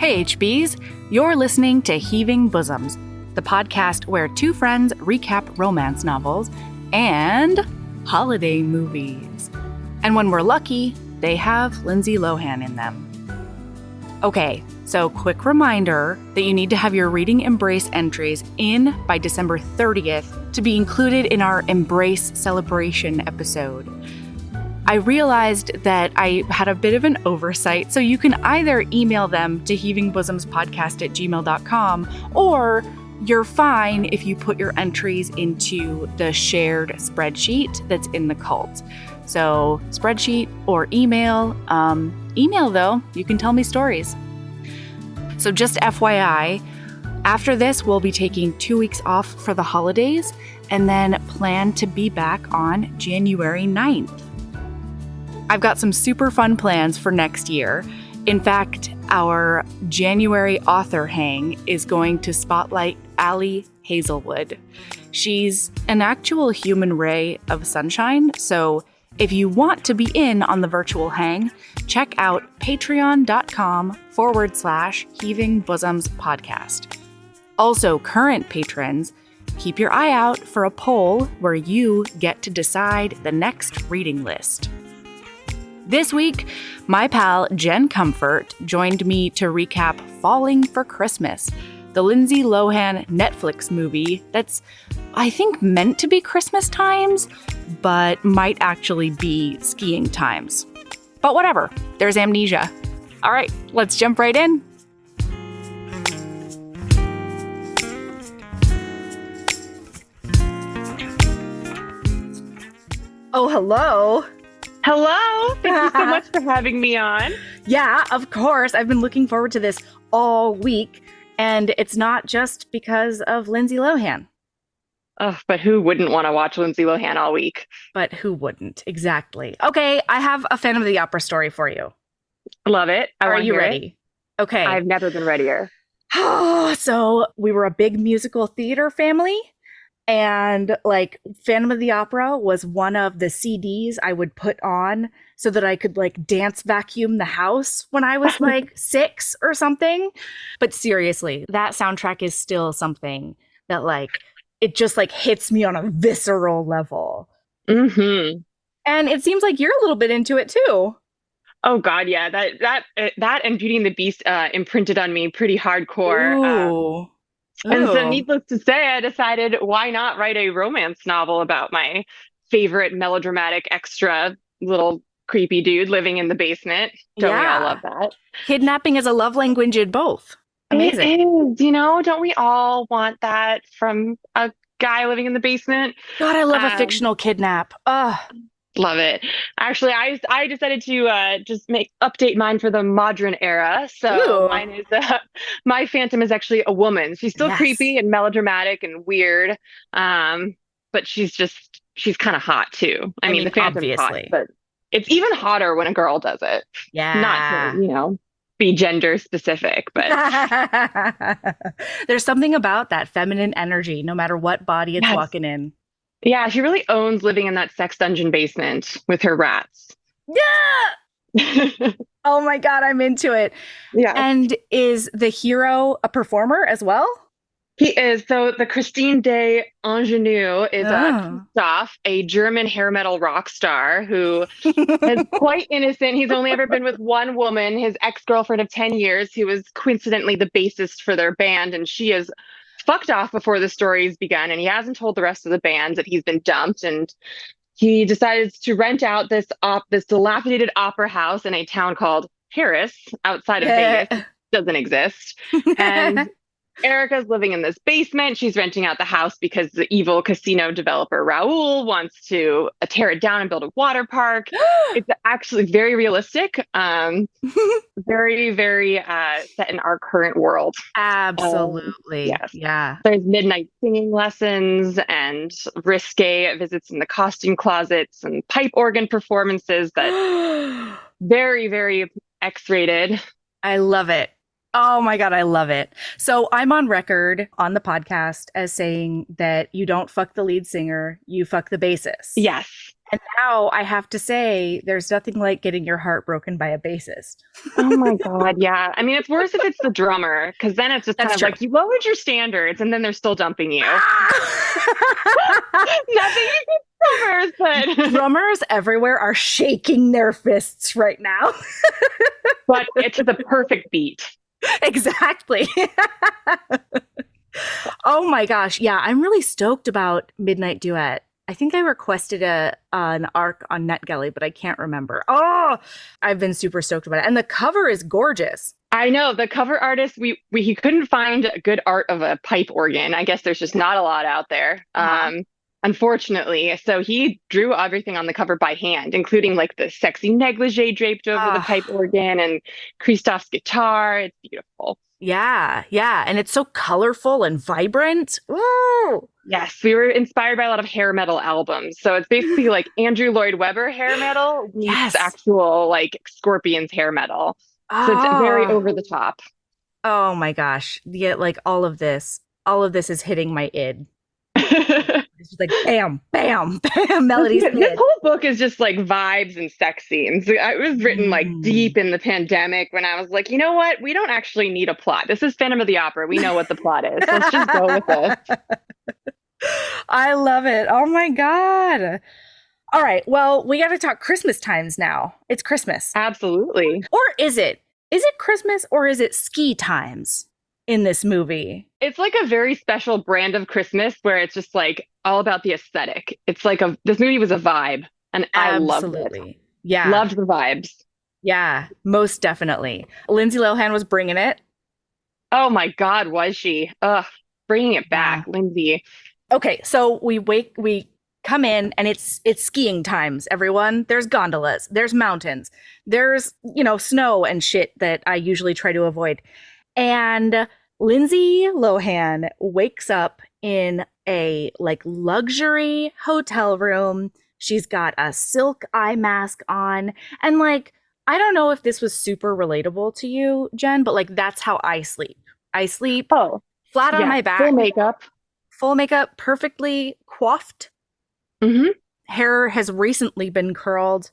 Hey HBs, you're listening to Heaving Bosoms, the podcast where two friends recap romance novels and holiday movies. And when we're lucky, they have Lindsay Lohan in them. Okay, so quick reminder that you need to have your Reading Embrace entries in by December 30th to be included in our Embrace Celebration episode. I realized that I had a bit of an oversight, so you can either email them to heavingbosoms@gmail.com, or you're fine if you put your entries into the shared spreadsheet that's in the cult. So spreadsheet or email. Email though, you can tell me stories. So just FYI, after this, we'll be taking 2 weeks off for the holidays and then plan to be back on January 9th. I've got some super fun plans for next year. In fact, our January author hang is going to spotlight Allie Hazelwood. She's an actual human ray of sunshine, so if you want to be in on the virtual hang, check out patreon.com/Heaving Bosoms podcast. Also, current patrons, keep your eye out for a poll where you get to decide the next reading list. This week, my pal Jen Comfort joined me to recap Falling for Christmas, the Lindsay Lohan Netflix movie that's, I think, meant to be Christmas times, but might actually be skiing times. But whatever, there's amnesia. All right, let's jump right in. Oh, hello. Hello. Thank you so much for having me on. Yeah, of course. I've been looking forward to this all week, and it's not just because of Lindsay Lohan. Oh, but who wouldn't want to watch Lindsay Lohan all week? But who wouldn't? Exactly. Okay, I have a Phantom of the Opera story for you. Love it. Are you ready? Okay. I've never been readier. So we were a big musical theater family. And like Phantom of the Opera was one of the CDs I would put on so that I could like dance vacuum the house when I was like 6 or something. But seriously, that soundtrack is still something that like, it just like hits me on a visceral level. Mm-hmm. And it seems like you're a little bit into it too. Oh God, yeah. That and Beauty and the Beast imprinted on me pretty hardcore. Ooh. And so needless to say, I decided why not write a romance novel about my favorite melodramatic extra little creepy dude living in the basement. Don't we all love that? Kidnapping is a love language in both. Amazing. It is, don't we all want that from a guy living in the basement? God, I love a fictional kidnap. Ugh. Love it. Actually, I decided to just update mine for the modern era. So mine is my Phantom is actually a woman. She's still creepy and melodramatic and weird, but she's kind of hot too. I mean, the Phantom's obviously hot, but it's even hotter when a girl does it. Yeah, not to be gender specific, but there's something about that feminine energy, no matter what body it's walking in. Yeah, she really owns living in that sex dungeon basement with her rats. Yeah. Oh my God, I'm into it. Yeah. And is the hero a performer as well? He is. So the Christine de Ingenue is Christoph, a German hair metal rock star who is quite innocent. He's only ever been with one woman, his ex-girlfriend of 10 years, who was coincidentally the bassist for their band, and she is fucked off before the story's begun, and he hasn't told the rest of the band that he's been dumped, and he decided to rent out this dilapidated opera house in a town called Paris outside of Vegas. It doesn't exist. And Erica's living in this basement. She's renting out the house because the evil casino developer Raoul wants to tear it down and build a water park. It's actually very realistic. Very, very set in our current world. Absolutely. Yes. Yeah. There's midnight singing lessons and risque visits in the costume closets and pipe organ performances that very, very X-rated. I love it. Oh my God, I love it. So I'm on record on the podcast as saying that you don't fuck the lead singer, you fuck the bassist. Yes. And now I have to say, there's nothing like getting your heart broken by a bassist. Oh my God, yeah. I mean, it's worse if it's the drummer, because then it's just kind That's of true. like you lowered your standards and then they're still dumping you. Nothing against drummers, but Drummers everywhere are shaking their fists right now. but it's the perfect beat. Exactly. Oh my gosh. Yeah, I'm really stoked about Midnight Duet. I think I requested an arc on NetGalley, but I can't remember. Oh, I've been super stoked about it. And the cover is gorgeous. I know the cover artist. He couldn't find good art of a pipe organ. I guess there's just not a lot out there. Unfortunately. So he drew everything on the cover by hand, including like the sexy negligee draped over the pipe organ and Christoph's guitar. It's beautiful. Yeah, yeah. And it's so colorful and vibrant. Ooh. Yes, we were inspired by a lot of hair metal albums. So it's basically like Andrew Lloyd Webber hair metal meets actual like Scorpions hair metal. So it's very over the top. Oh my gosh. Yeah, like all of this is hitting my id. It's just like bam, bam, bam, melodies. This whole book is just like vibes and sex scenes. It was written like deep in the pandemic when I was like, you know what? We don't actually need a plot. This is Phantom of the Opera. We know what the plot is. Let's just go with it. I love it. Oh my God. All right. Well, we got to talk Christmas times now. It's Christmas. Absolutely. Or is it? Is it Christmas or is it ski times in this movie? It's like a very special brand of Christmas where it's just like all about the aesthetic. It's like this movie was a vibe and I loved it. Yeah. Loved the vibes. Yeah, most definitely. Lindsay Lohan was bringing it. Oh my God, was she? Ugh, bringing it back, Lindsay. Okay, so we come in and it's skiing times, everyone. There's gondolas, there's mountains, there's, snow and shit that I usually try to avoid. And Lindsay Lohan wakes up in a like luxury hotel room. She's got a silk eye mask on. And like, I don't know if this was super relatable to you, Jen, but like that's how I sleep. I sleep flat on my back. Full makeup, perfectly coiffed. Mm-hmm. Hair has recently been curled.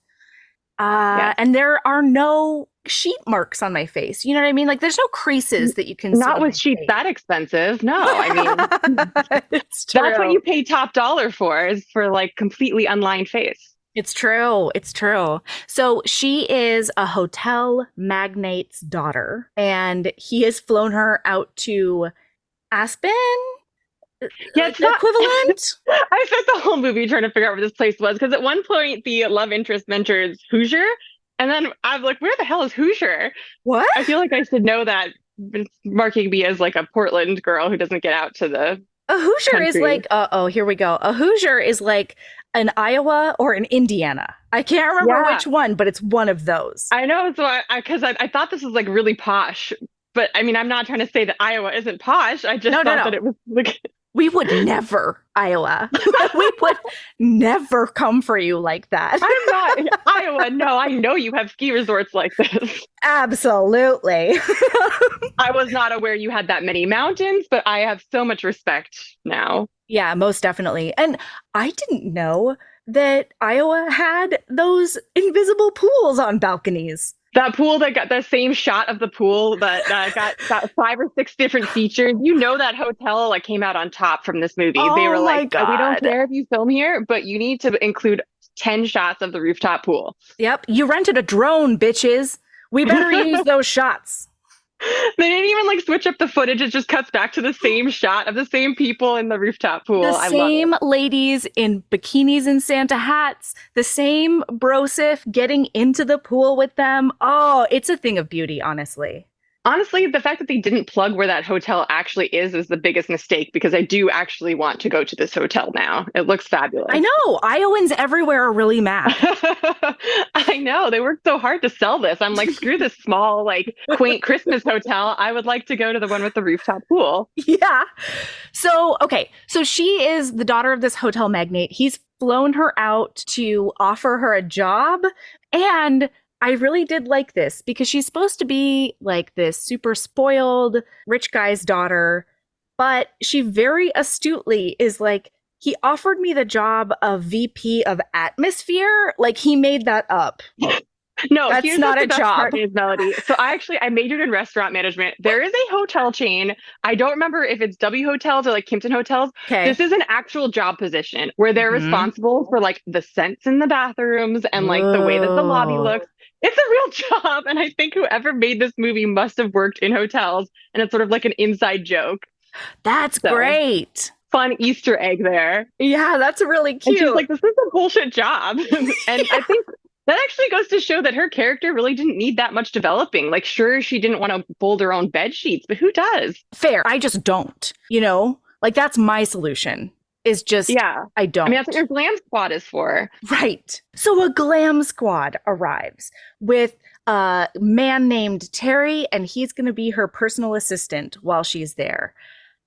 And there are no sheet marks on my face. You know what I mean? Like there's no creases that you can see. Not with sheets that expensive. No, I mean, it's true. That's what you pay top dollar for, is for like completely unlined face. It's true. It's true. So she is a hotel magnate's daughter, and he has flown her out to Aspen. Yeah, it's not equivalent. I spent the whole movie trying to figure out where this place was, because at one point the love interest mentors Hoosier, and then I'm like, where the hell is Hoosier? What? I feel like I should know that. It's marking me as like a Portland girl who doesn't get out to the A Hoosier country. Is like, here we go. A Hoosier is like an Iowa or an Indiana. I can't remember which one, but it's one of those. I know. So I thought this was like really posh, but I mean, I'm not trying to say that Iowa isn't posh. I just thought that it was like. We would never, Iowa. We would never come for you like that. I'm not Iowa. No, I know you have ski resorts like this. Absolutely. I was not aware you had that many mountains, but I have so much respect now. Yeah, most definitely. And I didn't know that Iowa had those invisible pools on balconies. That pool that got the same shot of the pool that got 5 or 6 different features. You know, that hotel like came out on top from this movie. They were like, we don't care if you film here, but you need to include 10 shots of the rooftop pool. Yep. You rented a drone, bitches. We better use those shots. They didn't even like switch up the footage. It just cuts back to the same shot of the same people in the rooftop pool. The same ladies in bikinis and Santa hats. The same brosif getting into the pool with them. Oh, it's a thing of beauty, honestly. Honestly, the fact that they didn't plug where that hotel actually is the biggest mistake, because I do actually want to go to this hotel now. It looks fabulous. I know. Iowans everywhere are really mad. I know. They worked so hard to sell this. I'm like, screw this small, like, quaint Christmas hotel. I would like to go to the one with the rooftop pool. Yeah. So, okay. So she is the daughter of this hotel magnate. He's flown her out to offer her a job, and I really did like this because she's supposed to be like this super spoiled rich guy's daughter, but she very astutely is like, he offered me the job of VP of atmosphere. Like, he made that up. No, That's here's not the a best job. part is, Melody. So I majored in restaurant management. There is a hotel chain. I don't remember if it's W Hotels or like Kimpton Hotels. Okay. This is an actual job position where they're responsible for like the scents in the bathrooms and like the way that the lobby looks. It's a real job. And I think whoever made this movie must have worked in hotels. And it's sort of like an inside joke. That's great. Fun Easter egg there. Yeah, that's really cute. And she's like, this is a bullshit job. And I think that actually goes to show that her character really didn't need that much developing. Like, sure, she didn't want to fold her own bed sheets, but who does? Fair. I just don't, Like, that's my solution. Is just, I don't. I mean, that's what your glam squad is for. Right. So a glam squad arrives with a man named Terry, and he's going to be her personal assistant while she's there.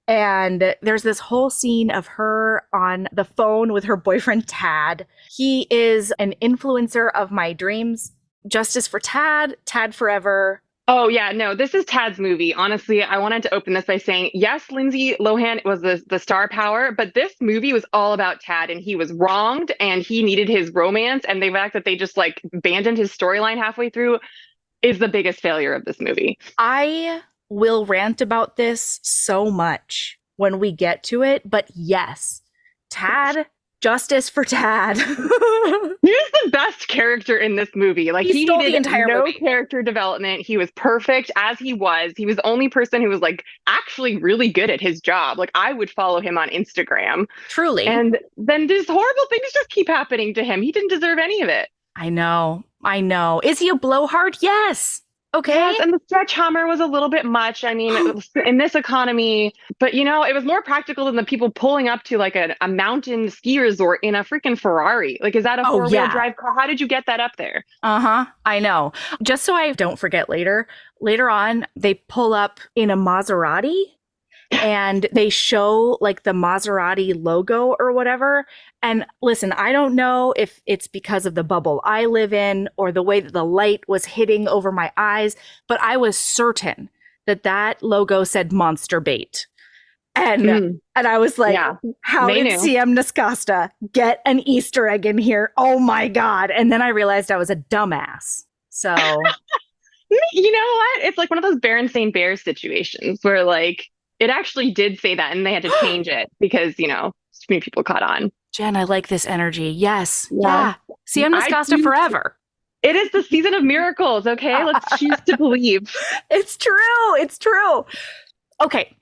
And there's this whole scene of her on the phone with her boyfriend, Tad. He is an influencer of my dreams. Justice for Tad, Tad forever. Oh, yeah. No, this is Tad's movie. Honestly, I wanted to open this by saying, yes, Lindsay Lohan was the star power, but this movie was all about Tad, and he was wronged and he needed his romance. And the fact that they just like abandoned his storyline halfway through is the biggest failure of this movie. I will rant about this so much when we get to it, but yes, Tad, justice for Tad. He was the best character in this movie. Like, he stole needed the entire no movie. Character development. He was perfect as he was. He was the only person who was like actually really good at his job. Like, I would follow him on Instagram. Truly. And then these horrible things just keep happening to him. He didn't deserve any of it. I know. Is he a blowhard? Yes. Okay. Yes, and the stretch Hummer was a little bit much. I mean, in this economy, but it was more practical than the people pulling up to like a mountain ski resort in a freaking Ferrari. Like, is that a four-wheel drive car? How did you get that up there? I know. Just so I don't forget later on, they pull up in a Maserati and they show like the Maserati logo or whatever. And listen, I don't know if it's because of the bubble I live in or the way that the light was hitting over my eyes, but I was certain that logo said Monster Bait. And I was like, how did CM Nascosta get an Easter egg in here? Oh my God. And then I realized I was a dumbass. So you know what? It's like one of those Berenstain Bears situations where like it actually did say that and they had to change it because, too many people caught on. Jen, I like this energy. Yes. Yeah. CM Nascosta forever. It is the season of miracles, okay? Let's choose to believe. It's true. Okay.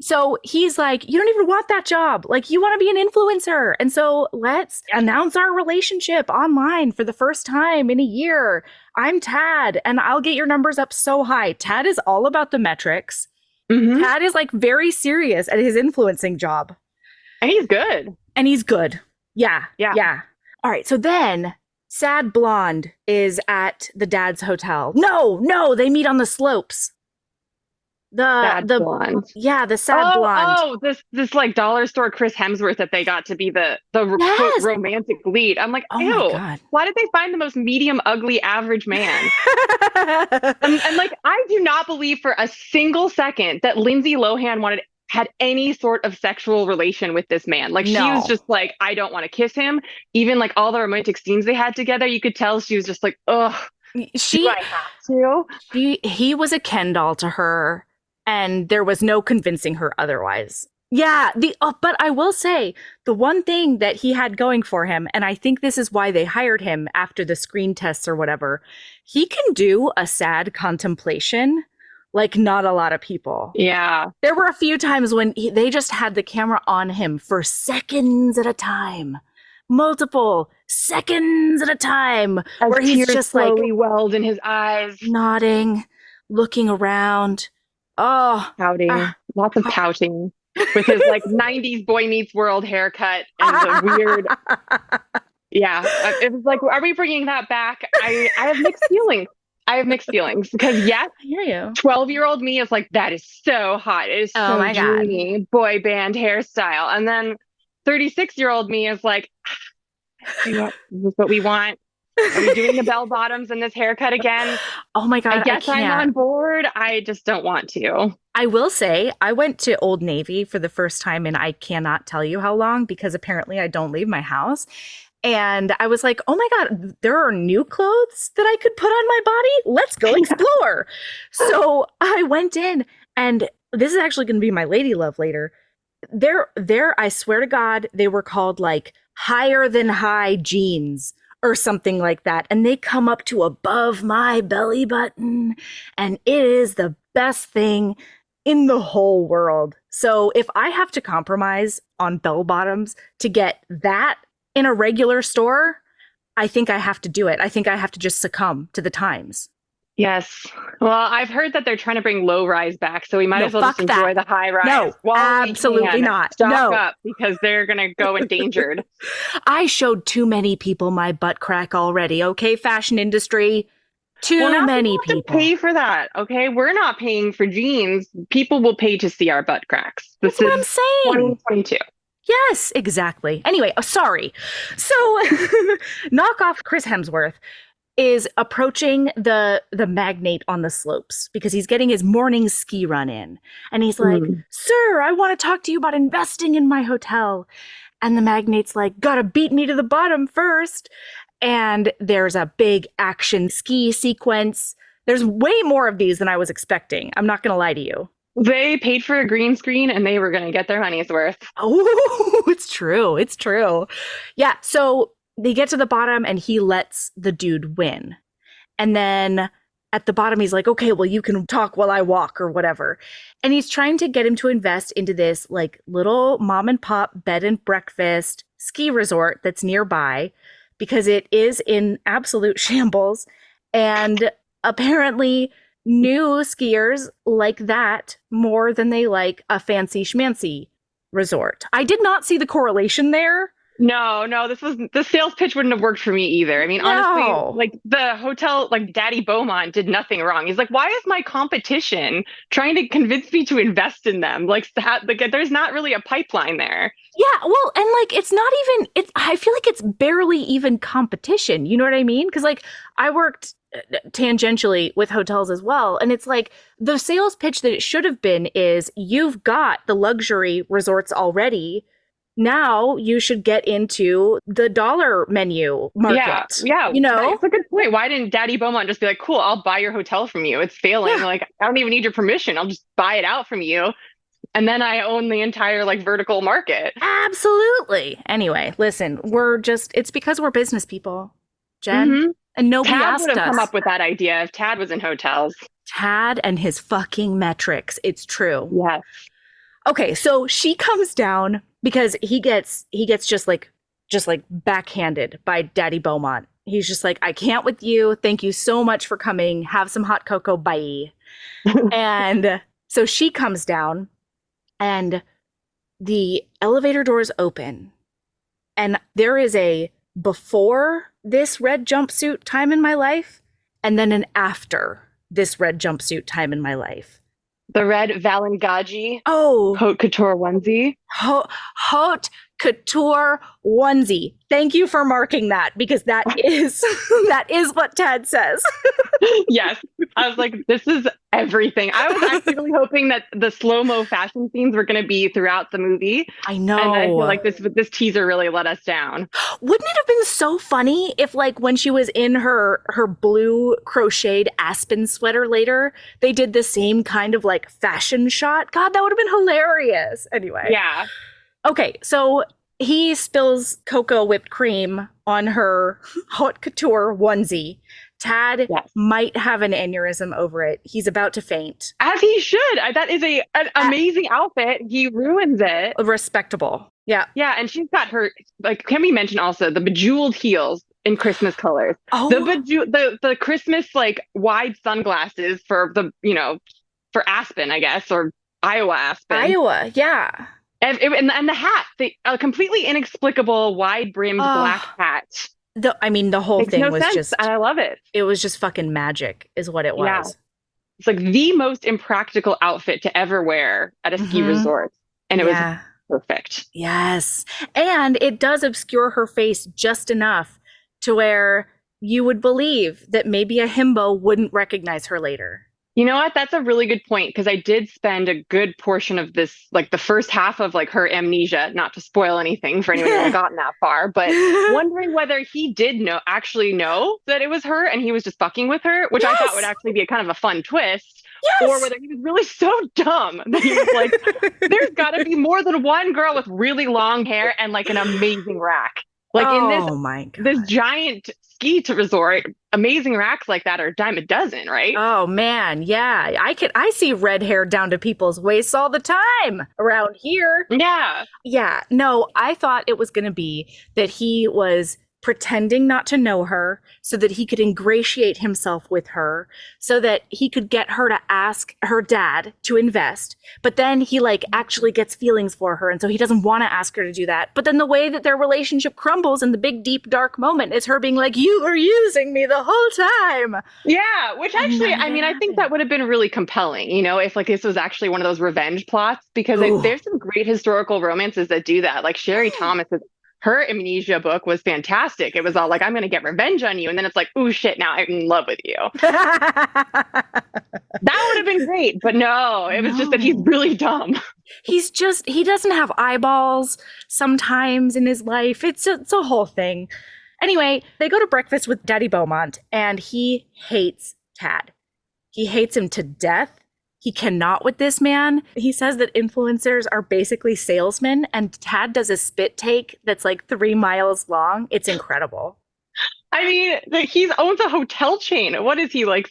So he's like, you don't even want that job. Like, you want to be an influencer. And so let's announce our relationship online for the first time in a year. I'm Tad, and I'll get your numbers up so high. Tad is all about the metrics. Mm-hmm. Tad is like very serious at his influencing job. And he's good. Yeah. All right. So then Sad Blonde is at the dad's hotel. No, they meet on the slopes. Sad Blonde. Yeah, the Sad Blonde. Oh, this like dollar store Chris Hemsworth that they got to be the romantic lead. I'm like, ew. My God. Why did they find the most medium, ugly, average man? and like, I do not believe for a single second that Lindsay Lohan had any sort of sexual relation with this man. Like, she was just like, I don't want to kiss him. Even like all the romantic scenes they had together, you could tell she was just like, ugh. Do I have to? He was a Ken doll to her. And there was no convincing her otherwise. Yeah, but I will say, the one thing that he had going for him, and I think this is why they hired him after the screen tests or whatever, he can do a sad contemplation like not a lot of people. Yeah. There were a few times when they just had the camera on him for seconds at a time. Multiple seconds at a time. Where he's just slowly welled in his eyes. Nodding, looking around. Oh, pouting. Lots of pouting with his like 90s Boy Meets World haircut and the weird. Yeah, it was like, are we bringing that back? I have mixed feelings. Because yes, I hear you. 12-year-old me is like, that is so hot. It is so dreamy, boy band hairstyle. And then 36-year-old me is like, this is what we want. Are we doing the bell bottoms and this haircut again? Oh my God, I guess I'm can't. on board. I just don't want to. I will say I went to Old Navy for the first time and I cannot tell you how long because apparently I don't leave my house. And I was like, oh my God, there are new clothes that I could put on my body. Let's go explore. So I went in, and this is actually going to be my lady love later. There, I swear to God, they were called like higher than high jeans or something like that. And they come up to above my belly button. And it is the best thing in the whole world. So if I have to compromise on bell bottoms to get that in a regular store, I think I have to do it. I think I have to just succumb to the times. Yes. Well, I've heard that they're trying to bring low rise back, so we might as well just enjoy the high rise. No, absolutely not. Stock up because they're going to go endangered. I showed too many people my butt crack already. Okay, fashion industry. Too many people have to pay for that. Okay, we're not paying for jeans. People will pay to see our butt cracks. That's what I'm saying. 2022. Yes, exactly. Anyway, sorry. So, knockoff Chris Hemsworth is approaching the magnate on the slopes because he's getting his morning ski run in. And he's like, sir, I want to talk to you about investing in my hotel. And the magnate's like, gotta beat me to the bottom first. And there's a big action ski sequence. There's way more of these than I was expecting. I'm not going to lie to you. They paid for a green screen and they were going to get their money's worth. Oh, it's true. It's true. Yeah. So they get to the bottom and he lets the dude win. And then at the bottom, he's like, okay, well, you can talk while I walk or whatever. And he's trying to get him to invest into this like little mom and pop bed and breakfast ski resort that's nearby because it is in absolute shambles. And apparently new skiers like that more than they like a fancy schmancy resort. I did not see the correlation there. No, the sales pitch wouldn't have worked for me either. I mean, honestly, like the hotel, like Daddy Beaumont did nothing wrong. He's like, why is my competition trying to convince me to invest in them? Like there's not really a pipeline there. Yeah, well, and like it's not even, I feel like it's barely even competition. You know what I mean? Because like I worked tangentially with hotels as well. And it's like the sales pitch that it should have been is you've got the luxury resorts already. Now you should get into the dollar menu market. Yeah. You know, it's a good point. Why didn't Daddy Beaumont just be like, cool, I'll buy your hotel from you. It's failing. Yeah. Like, I don't even need your permission. I'll just buy it out from you. And then I own the entire like vertical market. Absolutely. Anyway, listen, it's because we're business people, Jen. And nobody asked us. Tad would have come up with that idea if Tad was in hotels. Tad and his fucking metrics. It's true. Yes. Okay, so she comes down because he gets just like backhanded by Daddy Beaumont. He's just like, I can't with you. Thank you so much for coming. Have some hot cocoa. Bye. And so she comes down and the elevator doors open. And there is a before this red jumpsuit time in my life and then an after this red jumpsuit time in my life. The red Valengagi haute couture onesie. Haute couture onesie. Thank you for marking that because that is what Tad says. Yes. I was like, this is everything. I was actually really hoping that the slow-mo fashion scenes were going to be throughout the movie. I know. And I feel like this teaser really let us down. Wouldn't it have been so funny if like when she was in her blue crocheted aspen sweater later, they did the same kind of like fashion shot? God, that would have been hilarious. Anyway. Yeah. Okay, so he spills cocoa whipped cream on her haute couture onesie. Tad might have an aneurysm over it. He's about to faint. As he should. That is an amazing outfit. He ruins it. Respectable. Yeah. Yeah, and she's got her, like, can we mention also the bejeweled heels in Christmas colors? Oh. The Christmas, like, wide sunglasses for for Aspen, I guess, or Iowa Aspen. Iowa, yeah. And the hat, the completely inexplicable wide-brimmed black hat. The whole thing was sense, just, and I love it. It was just fucking magic is what it was. Yeah. It's like the most impractical outfit to ever wear at a ski resort. And it was perfect. Yes. And it does obscure her face just enough to where you would believe that maybe a himbo wouldn't recognize her later. You know what? That's a really good point because I did spend a good portion of this, like the first half of like her amnesia, not to spoil anything for anyone who hasn't gotten that far, but wondering whether he did actually know that it was her and he was just fucking with her, which I thought would actually be a kind of a fun twist. Yes! Or whether he was really so dumb that he was like, there's got to be more than one girl with really long hair and like an amazing rack. Like in this giant ski resort, amazing racks like that are a dime a dozen, right? Oh man, yeah. I see red hair down to people's waists all the time around here. Yeah. Yeah. No, I thought it was going to be that he was pretending not to know her so that he could ingratiate himself with her so that he could get her to ask her dad to invest. But then he like actually gets feelings for her. And so he doesn't want to ask her to do that. But then the way that their relationship crumbles in the big, deep, dark moment is her being like, you were using me the whole time. Yeah. Which actually, I mean, I think that would have been really compelling, you know, if like this was actually one of those revenge plots, because there's some great historical romances that do that. Like Sherry Thomas's her amnesia book was fantastic. It was all like, I'm going to get revenge on you. And then it's like, oh shit, now I'm in love with you. That would have been great. But no, it was just that he's really dumb. He doesn't have eyeballs sometimes in his life. It's a whole thing. Anyway, they go to breakfast with Daddy Beaumont and he hates Tad. He hates him to death. He cannot with this man. He says that influencers are basically salesmen, and Tad does a spit take that's like 3 miles long. It's incredible. I mean, he owns a hotel chain. What is he like?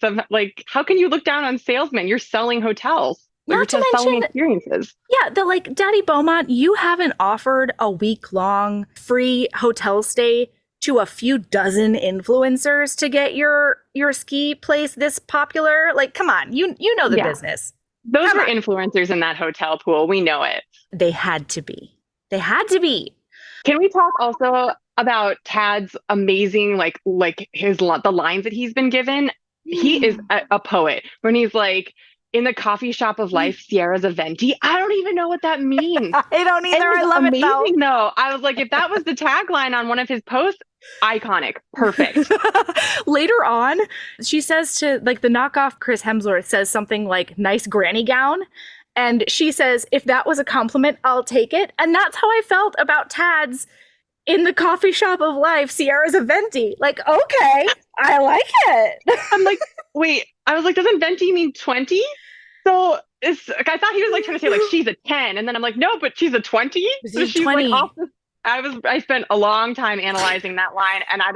How can you look down on salesmen? You're selling hotels. You're just selling experiences. Yeah, Daddy Beaumont, you haven't offered a week-long free hotel stay to a few dozen influencers to get your ski place this popular. Like, come on, you know the business. Those were influencers in that hotel pool. We know it. They had to be. Can we talk also about Tad's amazing, like the lines that he's been given? He is a poet. When he's like, in the coffee shop of life, Sierra's a venti. I don't even know what that means. I don't either. I love it though. I was like, if that was the tagline on one of his posts, iconic. Perfect. Later on, she says to like the knockoff Chris Hemsworth says something like nice granny gown. And she says, if that was a compliment, I'll take it. And that's how I felt about Tad's in the coffee shop of life, Sierra's a venti. Like, okay, I like it. I'm like, wait, I was like, doesn't venti mean 20? So it's like, I thought he was like trying to say like she's a 10, and then I'm like, no, but she's a 20. So she's 20. Like off the, I spent a long time analyzing that line, and I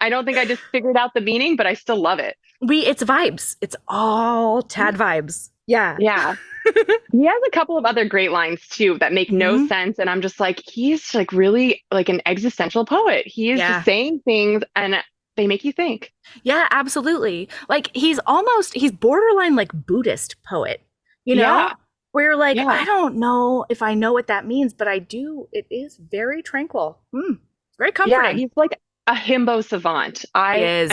don't think I just figured out the meaning, but I still love it. It's vibes. It's all Tad vibes. Yeah. Yeah. He has a couple of other great lines too that make no sense. And I'm just like, he's like really like an existential poet. He is just saying things and they make you think. Yeah, absolutely. Like he's borderline like Buddhist poet, you know? Yeah. Where you're like, I don't know if I know what that means, but I do. It is very tranquil. Very comforting. Yeah, he's like a himbo savant. I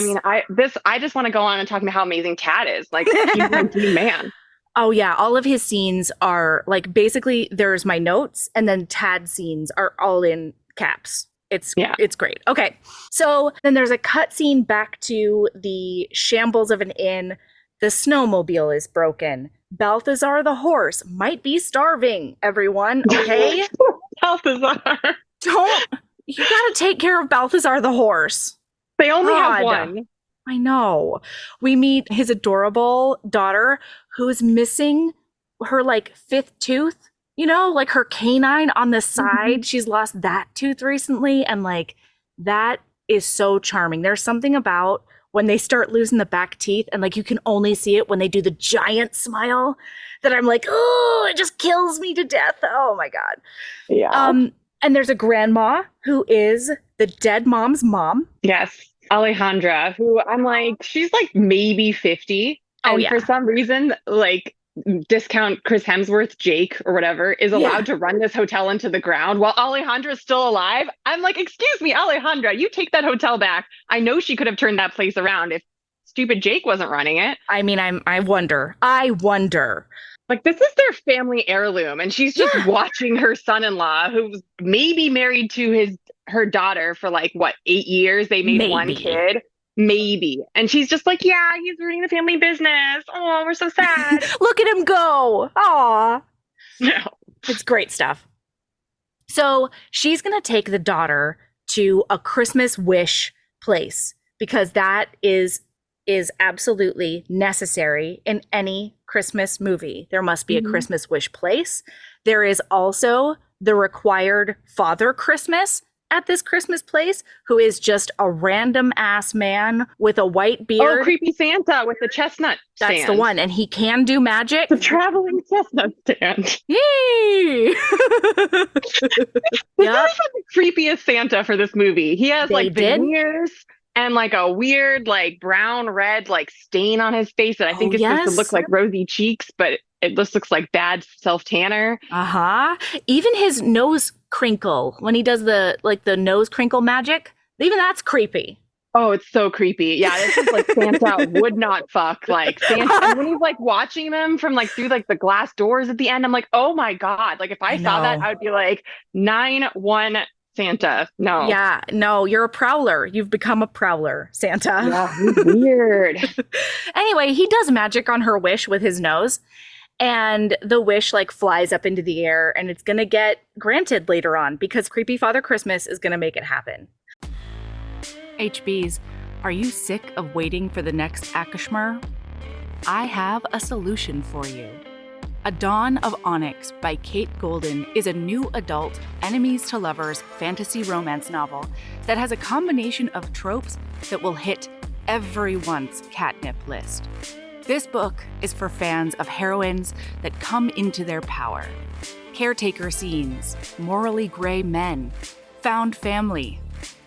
just want to go on and talk about how amazing Tad is. Like he's a dream man. Oh yeah, all of his scenes are like basically there's my notes and then Tad scenes are all in caps. It's great. Okay, so then there's a cut scene back to the shambles of an inn. The snowmobile is broken. Balthazar the horse might be starving, everyone, okay? Balthazar. You gotta take care of Balthazar the horse. They only have one. I know. We meet his adorable daughter who is missing her like 5th tooth, you know, like her canine on the side. She's lost that tooth recently. And like, that is so charming. There's something about when they start losing the back teeth and like, you can only see it when they do the giant smile that I'm like, oh, it just kills me to death. Oh my God. Yeah. And there's a grandma who is the dead mom's mom. Yes. Alejandra, who I'm like, she's like maybe 50. And for some reason, like discount Chris Hemsworth, Jake or whatever, is allowed to run this hotel into the ground while Alejandra's still alive. I'm like, excuse me, Alejandra, you take that hotel back. I know she could have turned that place around if stupid Jake wasn't running it. I mean, I wonder. Like, this is their family heirloom, and she's just watching her son-in-law, who's maybe married to her daughter for like, what, 8 years? They made one kid. maybe. And she's just like, yeah, he's ruining the family business. Oh, we're so sad. Look at him go. Aw. No. It's great stuff. So she's going to take the daughter to a Christmas wish place because that is absolutely necessary in any Christmas movie. There must be a Christmas wish place. There is also the required Father Christmas at this Christmas place, who is just a random ass man with a white beard. Oh, creepy Santa with the chestnut stand. That's the one. And he can do magic. The traveling chestnut stand. Yay! This is the creepiest Santa for this movie. He has veneers and like a weird like brown red like stain on his face that I think is supposed to look like rosy cheeks, but it just looks like bad self-tanner. Even his nose crinkle when he does the nose crinkle magic, even that's creepy. Oh, it's so creepy. Yeah, this is like Santa would not fuck. Like Santa, and when he's like watching them from like through like the glass doors at the end, I'm like, oh my God. Like if I saw that, I would be like 9-1 Santa. No. Yeah, no, you're a prowler. You've become a prowler, Santa. Yeah, he's weird. Anyway, he does magic on her wish with his nose. And the wish like flies up into the air and it's going to get granted later on because creepy Father Christmas is going to make it happen. HBs, are you sick of waiting for the next ACOSCHMER? I have a solution for you. A Dawn of Onyx by Kate Golden is a new adult enemies to lovers fantasy romance novel that has a combination of tropes that will hit everyone's catnip list. This book is for fans of heroines that come into their power. Caretaker scenes, morally gray men, found family,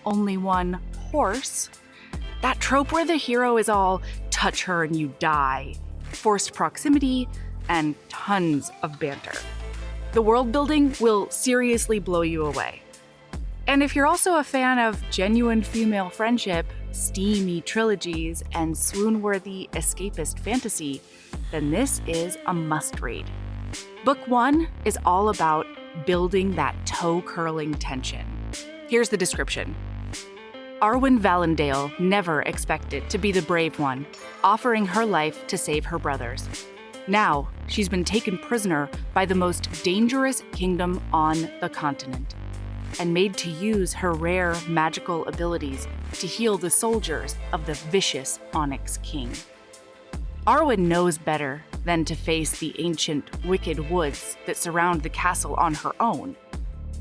only one horse. That trope where the hero is all touch her and you die, forced proximity, and tons of banter. The world building will seriously blow you away. And if you're also a fan of genuine female friendship, steamy trilogies, and swoon-worthy escapist fantasy, then this is a must-read. Book 1 is all about building that toe-curling tension. Here's the description. Arwen Valendale never expected to be the brave one, offering her life to save her brothers. Now, she's been taken prisoner by the most dangerous kingdom on the continent, and made to use her rare magical abilities to heal the soldiers of the vicious ONYX king. Arwen knows better than to face the ancient, wicked woods that surround the castle on her own,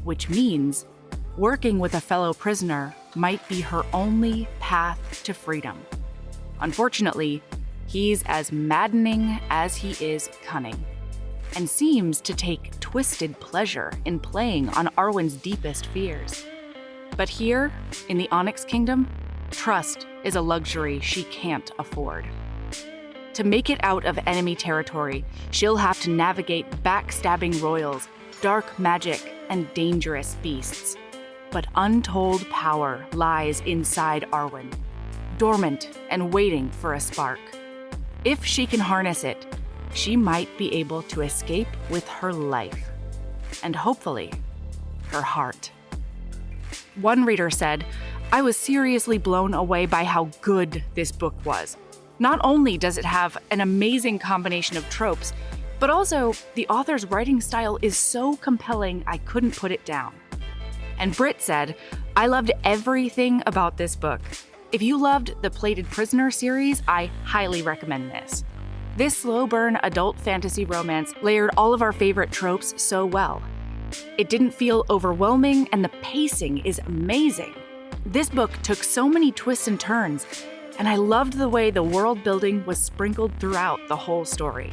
which means working with a fellow prisoner might be her only path to freedom. Unfortunately, he's as maddening as he is cunning, and seems to take twisted pleasure in playing on Arwen's deepest fears. But here, in the ONYX Kingdom, trust is a luxury she can't afford. To make it out of enemy territory, she'll have to navigate backstabbing royals, dark magic, and dangerous beasts. But untold power lies inside Arwen, dormant and waiting for a spark. If she can harness it, she might be able to escape with her life, and hopefully, her heart. One reader said, I was seriously blown away by how good this book was. Not only does it have an amazing combination of tropes, but also the author's writing style is so compelling I couldn't put it down. And Britt said, I loved everything about this book. If you loved the Plated Prisoner series, I highly recommend this. This slow-burn adult fantasy romance layered all of our favorite tropes so well. It didn't feel overwhelming, and the pacing is amazing. This book took so many twists and turns, and I loved the way the world building was sprinkled throughout the whole story.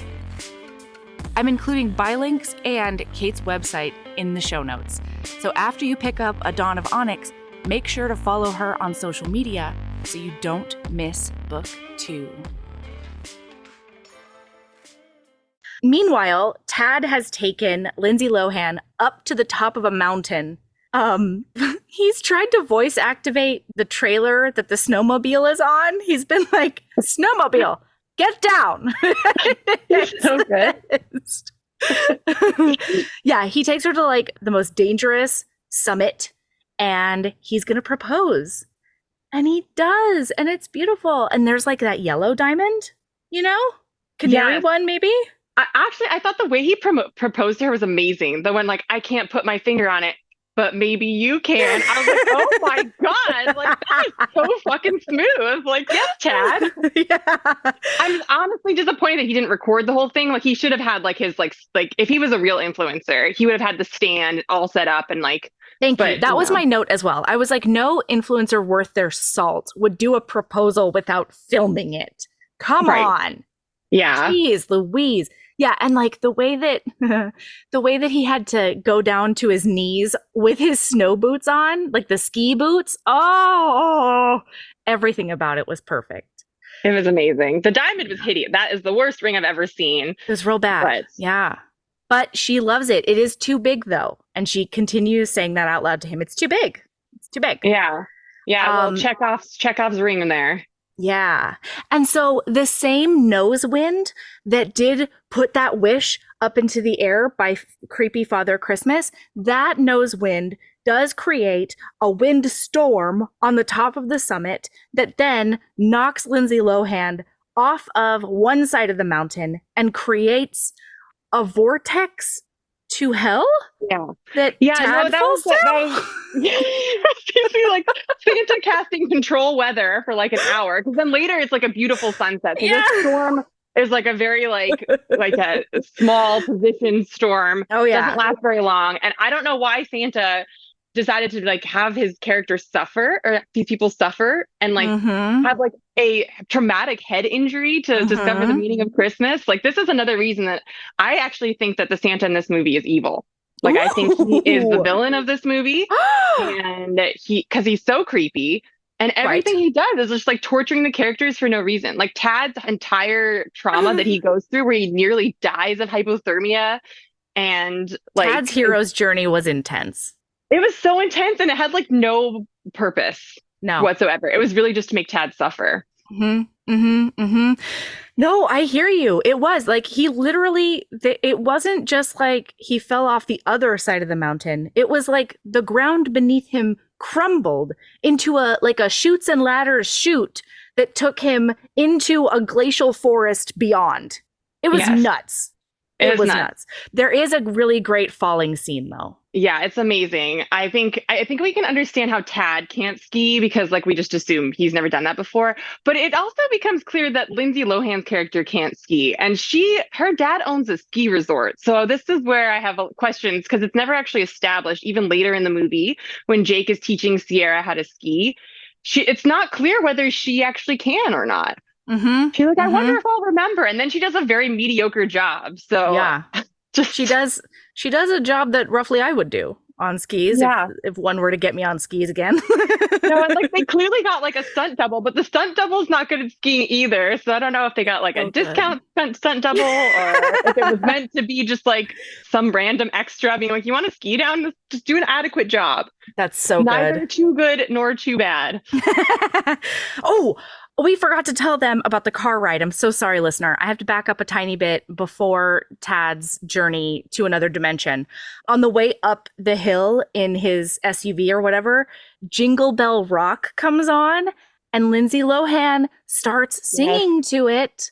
I'm including buy links and Kate's website in the show notes, so after you pick up A Dawn of Onyx, make sure to follow her on social media so you don't miss book 2. Meanwhile, Tad has taken Lindsay Lohan up to the top of a mountain. He's tried to voice activate the trailer that the snowmobile is on. He's been like, snowmobile, get down. It's so good. Yeah, he takes her to like the most dangerous summit and he's going to propose. And he does. And it's beautiful. And there's like that yellow diamond, canary Yes. one, maybe. I thought the way he proposed to her was amazing. The one like, I can't put my finger on it, but maybe you can. I was like, oh my God, like that is so fucking smooth. Like, yes, Chad. Yeah. I'm honestly disappointed that he didn't record the whole thing. Like he should have had like his like if he was a real influencer, he would have had the stand all set up and like. Thank you. That was my note as well. I was like, no influencer worth their salt would do a proposal without filming it. Come on. Yeah. Jeez Louise. Yeah, and like the way that he had to go down to his knees with his snow boots on, like the ski boots. Oh, everything about it was perfect. It was amazing. The diamond was hideous. That is the worst ring I've ever seen. It was real bad. Yeah. But she loves it. It is too big though. And she continues saying that out loud to him. It's too big. It's too big. Yeah. Yeah. Well, Chekhov's ring in there. Yeah. And so the same nose wind that did put that wish up into the air by creepy Father Christmas, that nose wind does create a wind storm on the top of the summit that then knocks Lindsay Lohan off of one side of the mountain and creates a vortex to hell. Yeah. That was basically like Santa casting control weather for like an hour, because then later it's like a beautiful sunset. So this storm is like a very like a small position storm. Oh yeah, doesn't last very long, and I don't know why Santa decided to like have his character suffer, or these people suffer, and like have like a traumatic head injury to discover the meaning of Christmas. Like this is another reason that I actually think that the Santa in this movie is evil. Like I think he is the villain of this movie, and because he's so creepy, and everything he does is just like torturing the characters for no reason. Like Tad's entire trauma that he goes through, where he nearly dies of hypothermia, and like Tad's hero's journey was intense. It was so intense, and it had like no purpose whatsoever. It was really just to make Tad suffer. No, I hear you. It was like he literally, it wasn't just like he fell off the other side of the mountain. It was like the ground beneath him crumbled into a chutes and ladders chute that took him into a glacial forest beyond. It was nuts. It was nuts. There is a really great falling scene though. Yeah, it's amazing. I think we can understand how Tad can't ski, because like we just assume he's never done that before. But it also becomes clear that Lindsay Lohan's character can't ski, and her dad owns a ski resort. So this is where I have questions, because it's never actually established, even later in the movie when Jake is teaching Sierra how to ski. It's not clear whether she actually can or not. She's like, I wonder if I'll remember. And then she does a very mediocre job. So yeah, she does a job that roughly I would do on skis. Yeah. If one were to get me on skis again. No, and like they clearly got like a stunt double, but the stunt double is not good at skiing either. So I don't know if they got like a discount stunt double, or if it was meant to be just like some random extra being like, you want to ski down? Just do an adequate job. That's so Neither too good nor too bad. Oh, we forgot to tell them about the car ride. I'm so sorry, listener. I have to back up a tiny bit before Tad's journey to another dimension. On the way up the hill in his SUV or whatever, Jingle Bell Rock comes on, and Lindsay Lohan starts singing to it.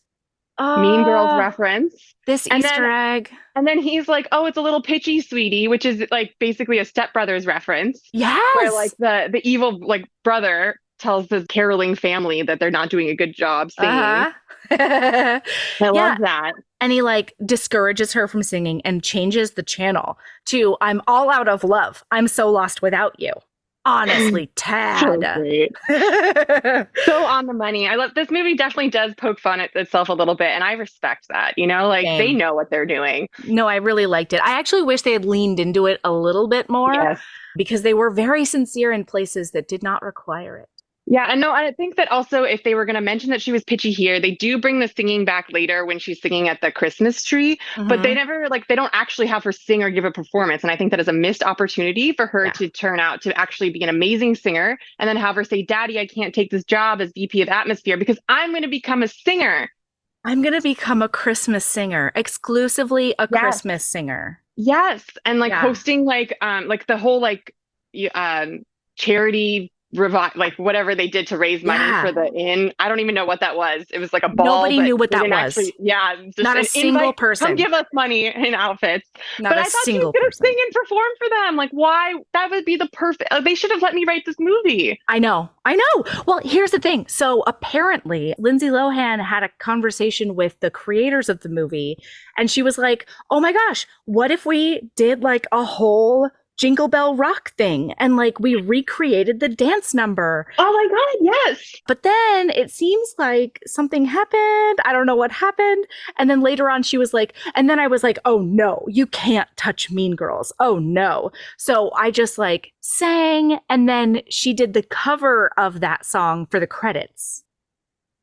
Mean Girls reference. This Easter egg. And then he's like, oh, it's a little pitchy, sweetie, which is like basically a Step Brothers reference. Yes. Where like the evil like brother tells the caroling family that they're not doing a good job singing. I love that. And he like discourages her from singing and changes the channel to "I'm all out of love. I'm so lost without you." Honestly, Tad. So great. So on the money. I love this movie. Definitely does poke fun at itself a little bit, and I respect that. Like they know what they're doing. No, I really liked it. I actually wish they had leaned into it a little bit more, because they were very sincere in places that did not require it. Yeah, and no, I think that also if they were going to mention that she was pitchy here, they do bring the singing back later when she's singing at the Christmas tree, but they never they don't actually have her sing or give a performance. And I think that is a missed opportunity for her to turn out to actually be an amazing singer, and then have her say, Daddy, I can't take this job as VP of Atmosphere because I'm going to become a singer. I'm going to become a Christmas singer, exclusively a Christmas singer. Yes. And hosting the whole charity like whatever they did to raise money for the inn. I don't even know what that was. It was like a ball. Nobody knew what that was. Just not a single person. Come give us money in outfits. Not but a I thought single she was person. Sing and perform for them. Like, why? That would be the perfect. They should have let me write this movie. I know. Well, here's the thing. So apparently, Lindsay Lohan had a conversation with the creators of the movie, and she was like, "Oh my gosh, what if we did like a whole Jingle Bell Rock thing and like we recreated the dance number?" Oh my God, yes. But then it seems like something happened. I don't know what happened. And then later on she was like, and then I was like, oh no, you can't touch Mean Girls. Oh no. So I just like sang, and then she did the cover of that song for the credits.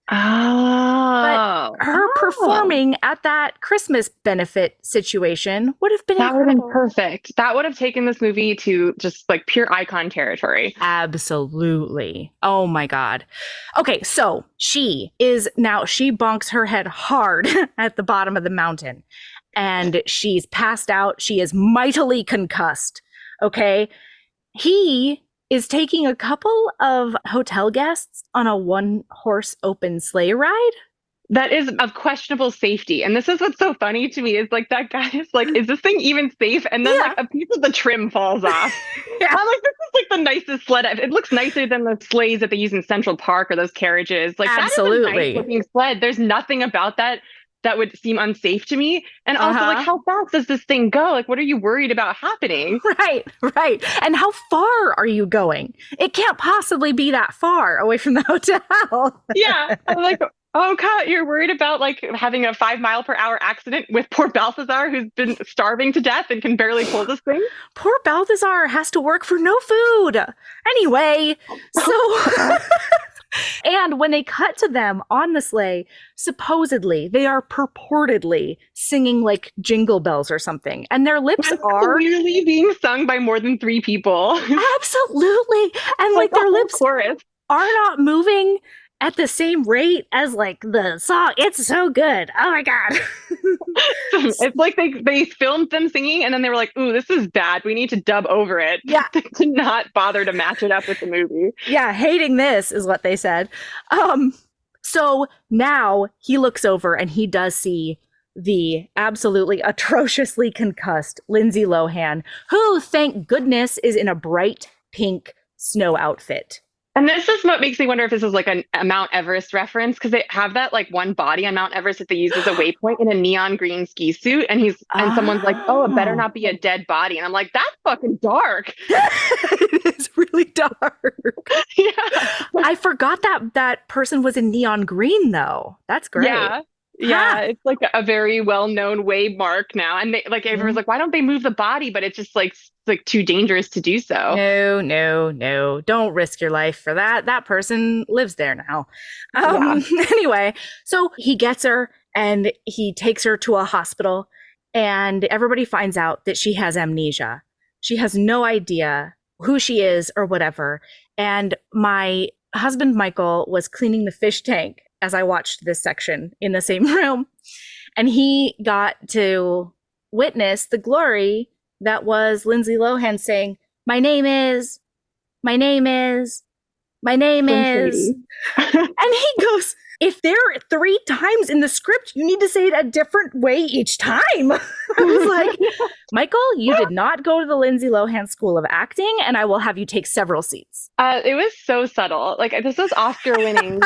Oh. But her performing at that Christmas benefit situation would have been incredible. That would have been perfect. That would have taken this movie to just like pure icon territory. Absolutely. Oh my God. Okay, so she bonks her head hard at the bottom of the mountain, and she's passed out. She is mightily concussed. Okay. He is taking a couple of hotel guests on a one-horse open sleigh ride. That is of questionable safety. And this is what's so funny to me is like that guy is like, is this thing even safe? And then like a piece of the trim falls off. I'm like, this is like the nicest sled. It looks nicer than the sleighs that they use in Central Park or those carriages. Like, absolutely. That is a nice looking sled. There's nothing about that would seem unsafe to me. And also, like, how fast does this thing go? Like, what are you worried about happening? Right. And how far are you going? It can't possibly be that far away from the hotel. Yeah. I'm like, oh God, you're worried about like having a 5-mile-per-hour accident with poor Balthazar, who's been starving to death and can barely pull this thing. Poor Balthazar has to work for no food. Anyway, so... And when they cut to them on the sleigh, supposedly they are purportedly singing like Jingle Bells or something. And their lips are clearly being sung by more than 3 people. Absolutely. And like their lips chorus are not moving at the same rate as like the song. It's so good. Oh my God. It's like they filmed them singing and then they were like, ooh, this is bad. We need to dub over it. Yeah. To not bother to match it up with the movie. Yeah, hating this is what they said. So now he looks over and he does see the absolutely atrociously concussed Lindsay Lohan, who, thank goodness, is in a bright pink snow outfit. And this is what makes me wonder if this is like a Mount Everest reference, because they have that like one body on Mount Everest that they use as a waypoint in a neon green ski suit. And someone's like, oh, it better not be a dead body. And I'm like, that's fucking dark. It's really dark. Yeah. I forgot that person was in neon green, though. That's great. Yeah, it's like a very well-known waymark now. And they like everyone's like, why don't they move the body? But it's just like too dangerous to do so. No. Don't risk your life for that. That person lives there now. Anyway, so he gets her and he takes her to a hospital, and everybody finds out that she has amnesia. She has no idea who she is or whatever. And my husband, Michael, was cleaning the fish tank as I watched this section in the same room. And he got to witness the glory that was Lindsay Lohan saying, my name is. And he goes, if there are 3 times in the script, you need to say it a different way each time. I was like, Michael, you did not go to the Lindsay Lohan School of Acting, and I will have you take several seats. It was so subtle. Like, this was Oscar winning.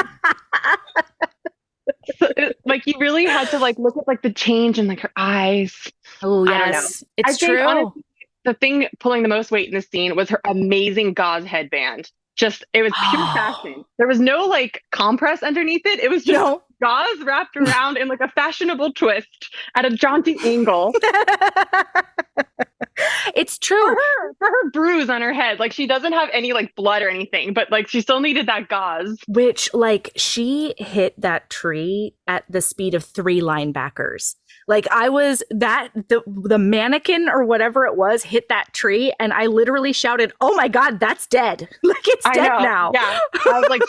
So, like, you really had to like look at like the change in like her eyes. Oh yes, it's true. Think, honestly, the thing pulling the most weight in this scene was her amazing gauze headband. It was pure fashion. There was no like compress underneath it. It was just gauze wrapped around in like a fashionable twist at a jaunty angle. It's true. For her bruise on her head, like she doesn't have any like blood or anything, but like she still needed that gauze. Which like she hit that tree at the speed of 3 linebackers. Like the mannequin or whatever it was hit that tree, and I literally shouted, "Oh my God, that's dead!" Like it's dead now. Yeah, I was like,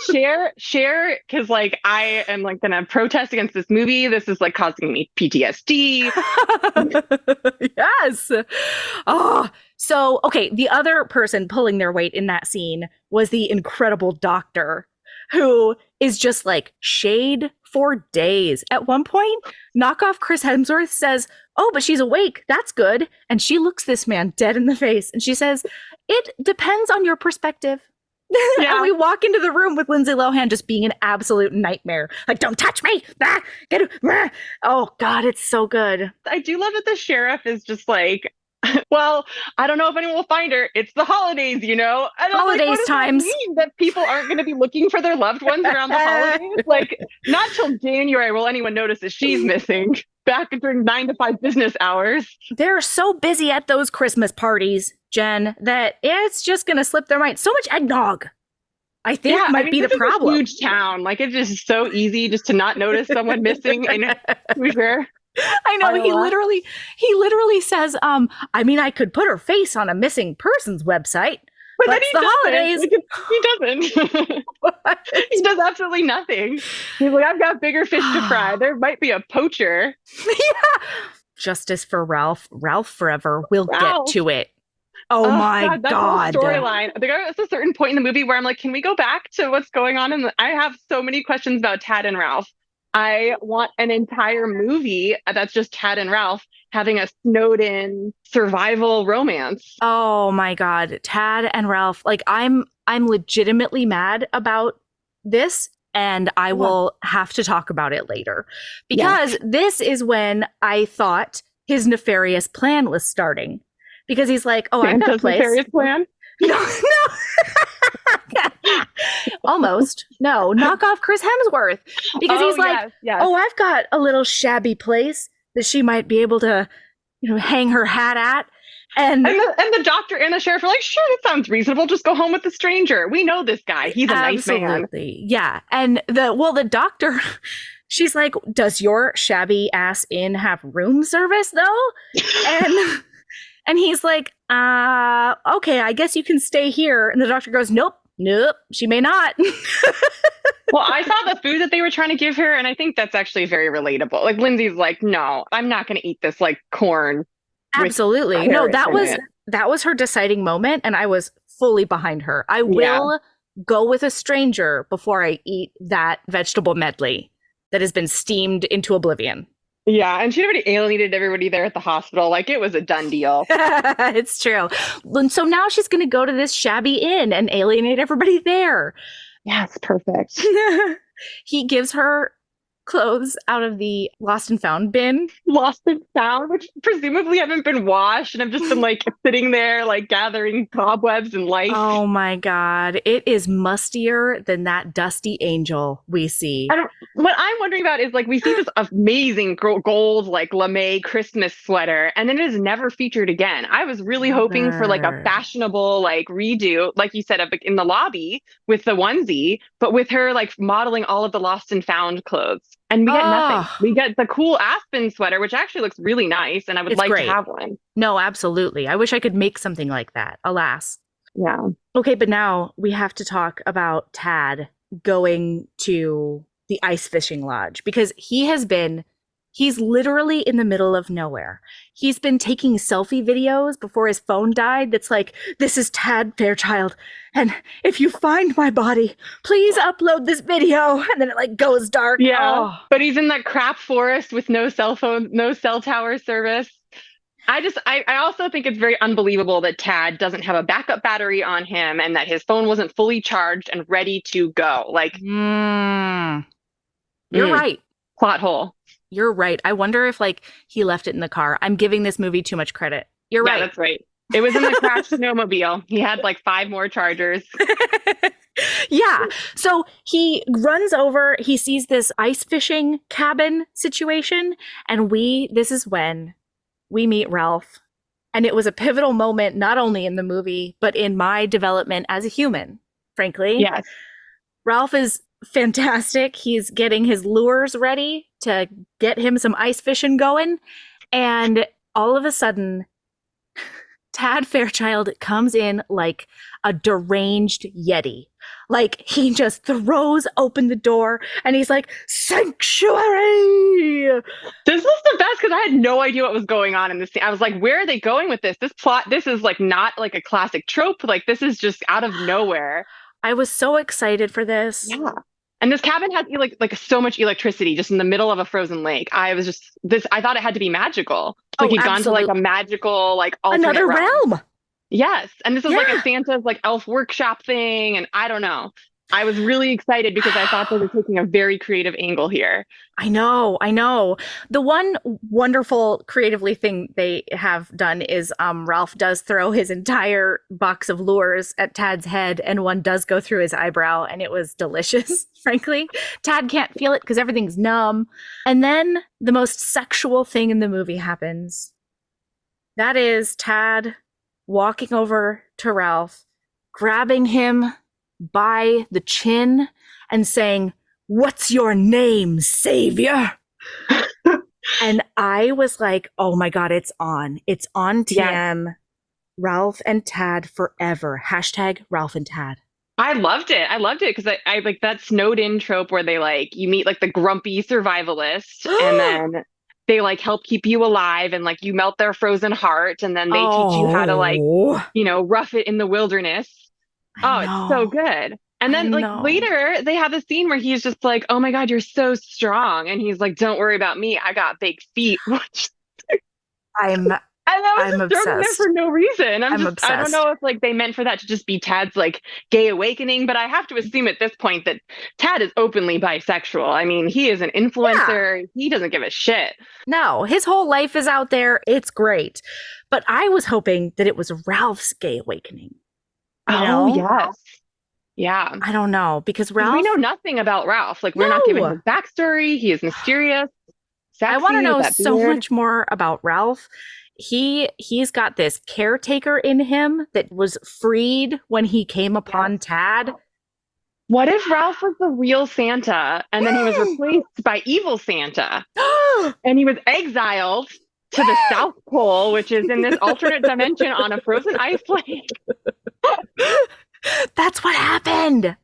share, because like I am like gonna protest against this movie. This is like causing me PTSD. Yes. Oh, So, okay, the other person pulling their weight in that scene was the incredible doctor, who is just like shade for days. At one point, knockoff Chris Hemsworth says, "Oh, but she's awake. That's good." And she looks this man dead in the face and she says, "It depends on your perspective." Yeah. And we walk into the room with Lindsay Lohan just being an absolute nightmare. Like, "Don't touch me. Ah, get it. Ah." Oh, God, it's so good. I do love that the sheriff is just like, well, I don't know if anyone will find her. It's the holidays, you know? And holidays what does times. that mean? That people aren't going to be looking for their loved ones around the holidays? Like, not till January will anyone notice that she's missing back during 9 to 5 business hours. They're so busy at those Christmas parties, Jen, that it's just going to slip their mind. So much eggnog, I think, might be the problem. A huge town. Like, it's just so easy just to not notice someone missing. And to be fair, I know he literally says, I mean, I could put her face on a missing persons website, but then the holidays. He doesn't. He does absolutely nothing. He's like, I've got bigger fish to fry. There might be a poacher. Yeah. Justice for Ralph. Ralph forever. We'll get to it. Oh my God. Storyline. There's a certain point in the movie where I'm like, can we go back to what's going on? I have so many questions about Tad and Ralph. I want an entire movie that's just Tad and Ralph having a snowed-in survival romance. Oh my God, Tad and Ralph! Like, I'm legitimately mad about this, and I will have to talk about it later because this is when I thought his nefarious plan was starting. Because he's like, "Oh, I've got a place." Nefarious plan? No. Almost. No, knock off Chris Hemsworth. Because he's like, "Oh, I've got a little shabby place that she might be able to, hang her hat at." And the doctor and the sheriff are like, "Sure, that sounds reasonable. Just go home with the stranger. We know this guy. He's a nice man." Absolutely. Yeah. And the doctor, she's like, "Does your shabby ass inn have room service though?" And he's like, "Okay, I guess you can stay here." And the doctor goes, Nope, she may not." Well, I saw the food that they were trying to give her, and I think that's actually very relatable. Like, Lindsay's like, "No, I'm not going to eat this like corn." Absolutely. No, that was her deciding moment, and I was fully behind her. I will go with a stranger before I eat that vegetable medley that has been steamed into oblivion. Yeah, and she'd already alienated everybody there at the hospital. Like, it was a done deal. It's true. And so now she's going to go to this shabby inn and alienate everybody there. Yes, perfect. He gives her clothes out of the lost and found bin. Lost and found, which presumably haven't been washed and have just been like sitting there, like gathering cobwebs and lice. Oh my God. It is mustier than that dusty angel we see. What I'm wondering about is, like, we see this amazing gold, like, lame Christmas sweater, and then it is never featured again. I was really hoping for like a fashionable, like, redo, like you said, in the lobby with the onesie, but with her like modeling all of the lost and found clothes. And we get nothing. We get the cool Aspen sweater, which actually looks really nice, and I would like to have one. No, absolutely. I wish I could make something like that. Alas. Yeah. Okay, but now we have to talk about Tad going to the ice fishing lodge because he's literally in the middle of nowhere. He's been taking selfie videos before his phone died that's like, "This is Tad Fairchild, and if you find my body, please upload this video." And then it like goes dark. Yeah. But he's in that crap forest with no cell phone, no cell tower service. I also think it's very unbelievable that Tad doesn't have a backup battery on him and that his phone wasn't fully charged and ready to go. Like, you're right. Plot hole. You're right. I wonder if like he left it in the car. I'm giving this movie too much credit. You're right. Yeah, that's right. It was in the crashed snowmobile. He had like 5 more chargers. Yeah. So he runs over, he sees this ice fishing cabin situation, and this is when we meet Ralph. And it was a pivotal moment, not only in the movie, but in my development as a human, frankly. Yes. Ralph is fantastic. He's getting his lures ready to get him some ice fishing going. And all of a sudden, Tad Fairchild comes in like a deranged Yeti Like, he just throws open the door and he's like, sanctuary! This was the best because I had no idea what was going on in this scene. I was like, where are they going with this? This plot, this is like not like a classic trope. Like, this is just out of nowhere. I was so excited for this. Yeah. And this cabin has like so much electricity just in the middle of a frozen lake. I was just I thought it had to be magical. Like he'd gone to like a magical, like alternate another realm. Yes. And this is like a Santa's like elf workshop thing. And I don't know. I was really excited because I thought they were taking a very creative angle here. I know. The one wonderful creatively thing they have done is Ralph does throw his entire box of lures at Tad's head, and one does go through his eyebrow, and it was delicious, frankly. Tad can't feel it because everything's numb. And then the most sexual thing in the movie happens. That is Tad walking over to Ralph, grabbing him by the chin and saying, "What's your name, savior?" And I was like, oh my God, it's on. It's on TM. Yeah. Ralph and Tad forever. Hashtag Ralph and Tad. I loved it because I like that snowed in trope where they like, you meet like the grumpy survivalist and then they like help keep you alive and like you melt their frozen heart and then they teach you how to like, rough it in the wilderness. It's so good. And then like later they have a scene where he's just like, oh my God, you're so strong. And he's like, don't worry about me. I got big feet. I'm obsessed. There for no reason. I'm obsessed. I don't know if like they meant for that to just be Tad's like gay awakening, but I have to assume at this point that Tad is openly bisexual. I mean, he is an influencer. Yeah. He doesn't give a shit. No, his whole life is out there. It's great. But I was hoping that it was Ralph's gay awakening. Yes. Yeah. I don't know because Ralph. We know nothing about Ralph. Like we're not given his backstory. He is mysterious. Sexy, I want to know so much more about Ralph. He's got this caretaker in him that was freed when he came upon Tad. What if Ralph was the real Santa and then he was replaced by evil Santa and he was exiled to the South Pole, which is in this alternate dimension on a frozen ice lake? That's what happened.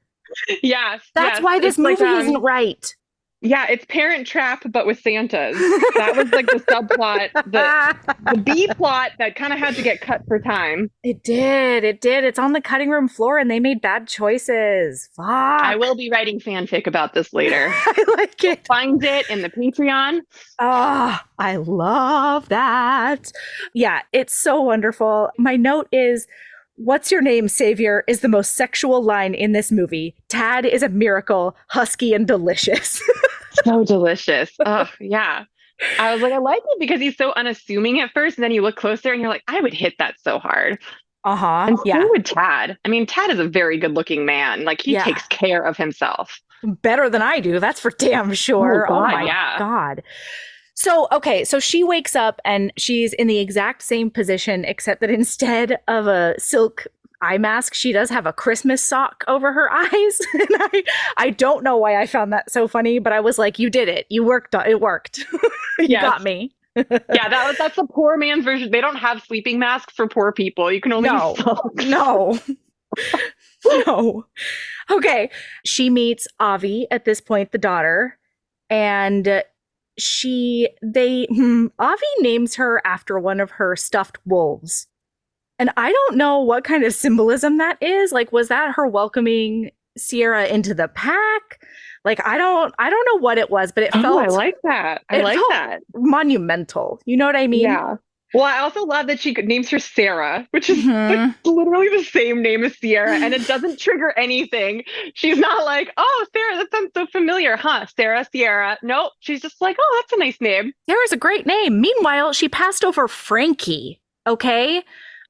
Yes. That's why this movie isn't right. Yeah, it's Parent Trap, but with Santas. That was like the subplot, the B plot that kind of had to get cut for time. It did. It's on the cutting room floor and they made bad choices. Fuck. I will be writing fanfic about this later. I like it. Find it in the Patreon. Oh, I love that. Yeah, it's so wonderful. My note is, "What's your name, savior?" is the most sexual line in this movie. Tad is a miracle, husky and delicious. So delicious. Oh, yeah. I was like, I like it because he's so unassuming at first. And then you look closer and you're like, I would hit that so hard. And so would Tad. I mean, Tad is a very good looking man. Like he takes care of himself. Better than I do. That's for damn sure. Oh my God. So she wakes up and she's in the exact same position, except that instead of a silk eye mask, she does have a Christmas sock over her eyes. And I don't know why I found that so funny, but I was like, you did it. You worked. It worked. You got me. Yeah, that's the poor man's version. They don't have sleeping masks for poor people. You can only use socks. No. Okay. She meets Avi at this point, the daughter, and Avi names her after one of her stuffed wolves. And I don't know what kind of symbolism that is. Like, was that her welcoming Sierra into the pack? Like, I don't know what it was, but it felt. I like that. I like that. Monumental. You know what I mean? Yeah. Well, I also love that she names her Sarah, which is like literally the same name as Sierra, and it doesn't trigger anything. She's not like, oh, Sarah, that sounds so familiar, huh? Sarah, Sierra. Nope. She's just like, oh, that's a nice name. Sarah's a great name. Meanwhile, she passed over Frankie. Okay?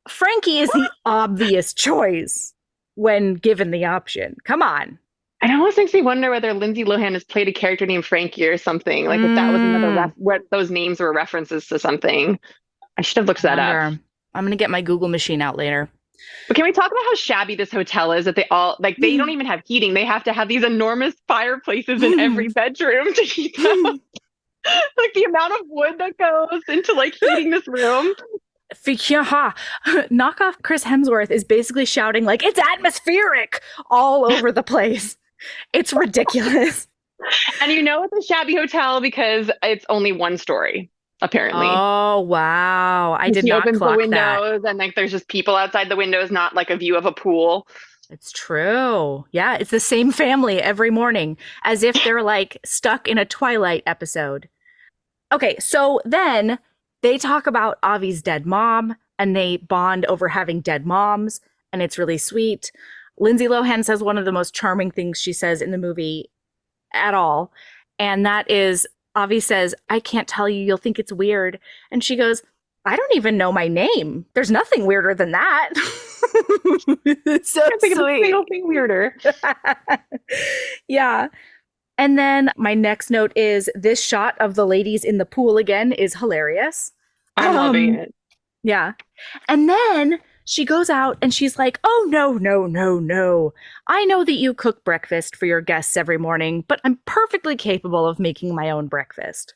Frankie is the obvious choice when given the option. Come on. It almost makes me wonder whether Lindsay Lohan has played a character named Frankie or something. Like if that was another what those names were references to something. I should have looked that up. I'm going to get my Google machine out later. But can we talk about how shabby this hotel is? That they all, like, they don't even have heating. They have to have these enormous fireplaces in every bedroom to heat them. Like, the amount of wood that goes into, like, heating this room. Knockoff Chris Hemsworth is basically shouting like, it's atmospheric all over the place. It's ridiculous. And it's a shabby hotel because it's only one story, apparently. Oh, wow. I did not opens clock the that. windows and like there's just people outside the windows, not like a view of a pool. It's true. Yeah, it's the same family every morning, as if they're like stuck in a Twilight episode. Okay, so then they talk about Avi's dead mom and they bond over having dead moms, and it's really sweet. Lindsay Lohan says one of the most charming things she says in the movie at all, and that is Avi says, I can't tell you, you'll think it's weird. And she goes, I don't even know my name. There's nothing weirder than that. It's so I think sweet. it's a single thing weirder. Yeah. And then my next note is this shot of the ladies in the pool again is hilarious. I'm loving it. Yeah. And then she goes out and she's like, oh, no, no, no, no. I know that you cook breakfast for your guests every morning, but I'm perfectly capable of making my own breakfast.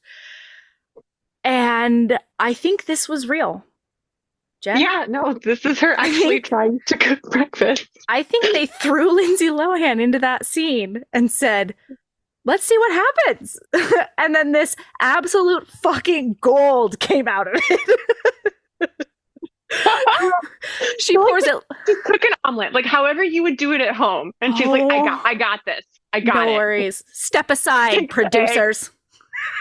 And I think this was real. Jen? Yeah, no, this is her actually trying to cook breakfast. I think they threw Lindsay Lohan into that scene and said, let's see what happens. And then this absolute fucking gold came out of it. She pours it. Just cook an omelet, like however you would do it at home. And she's like, I got this. I got it. No worries. Step aside, producers.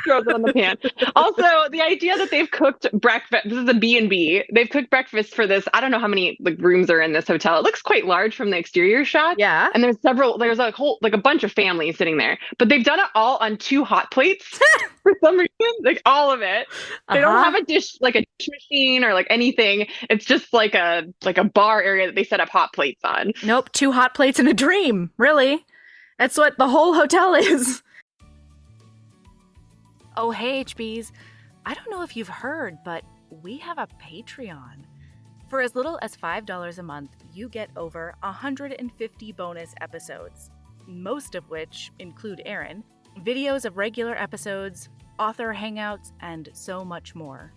Throws it on the pan. Also, the idea that they've cooked breakfast. This is a B&B. They've cooked breakfast for this. I don't know how many rooms are in this hotel. It looks quite large from the exterior shot. Yeah. And there's a bunch of families sitting there. But they've done it all on 2 hot plates for some reason. Like all of it. They don't have a dish machine or like anything. It's just like a bar area that they set up hot plates on. Nope. 2 hot plates in a dream. Really. That's what the whole hotel is. Oh, hey, HBs. I don't know if you've heard, but we have a Patreon. For as little as $5 a month, you get over 150 bonus episodes, most of which include Aaron, videos of regular episodes, author hangouts, and so much more.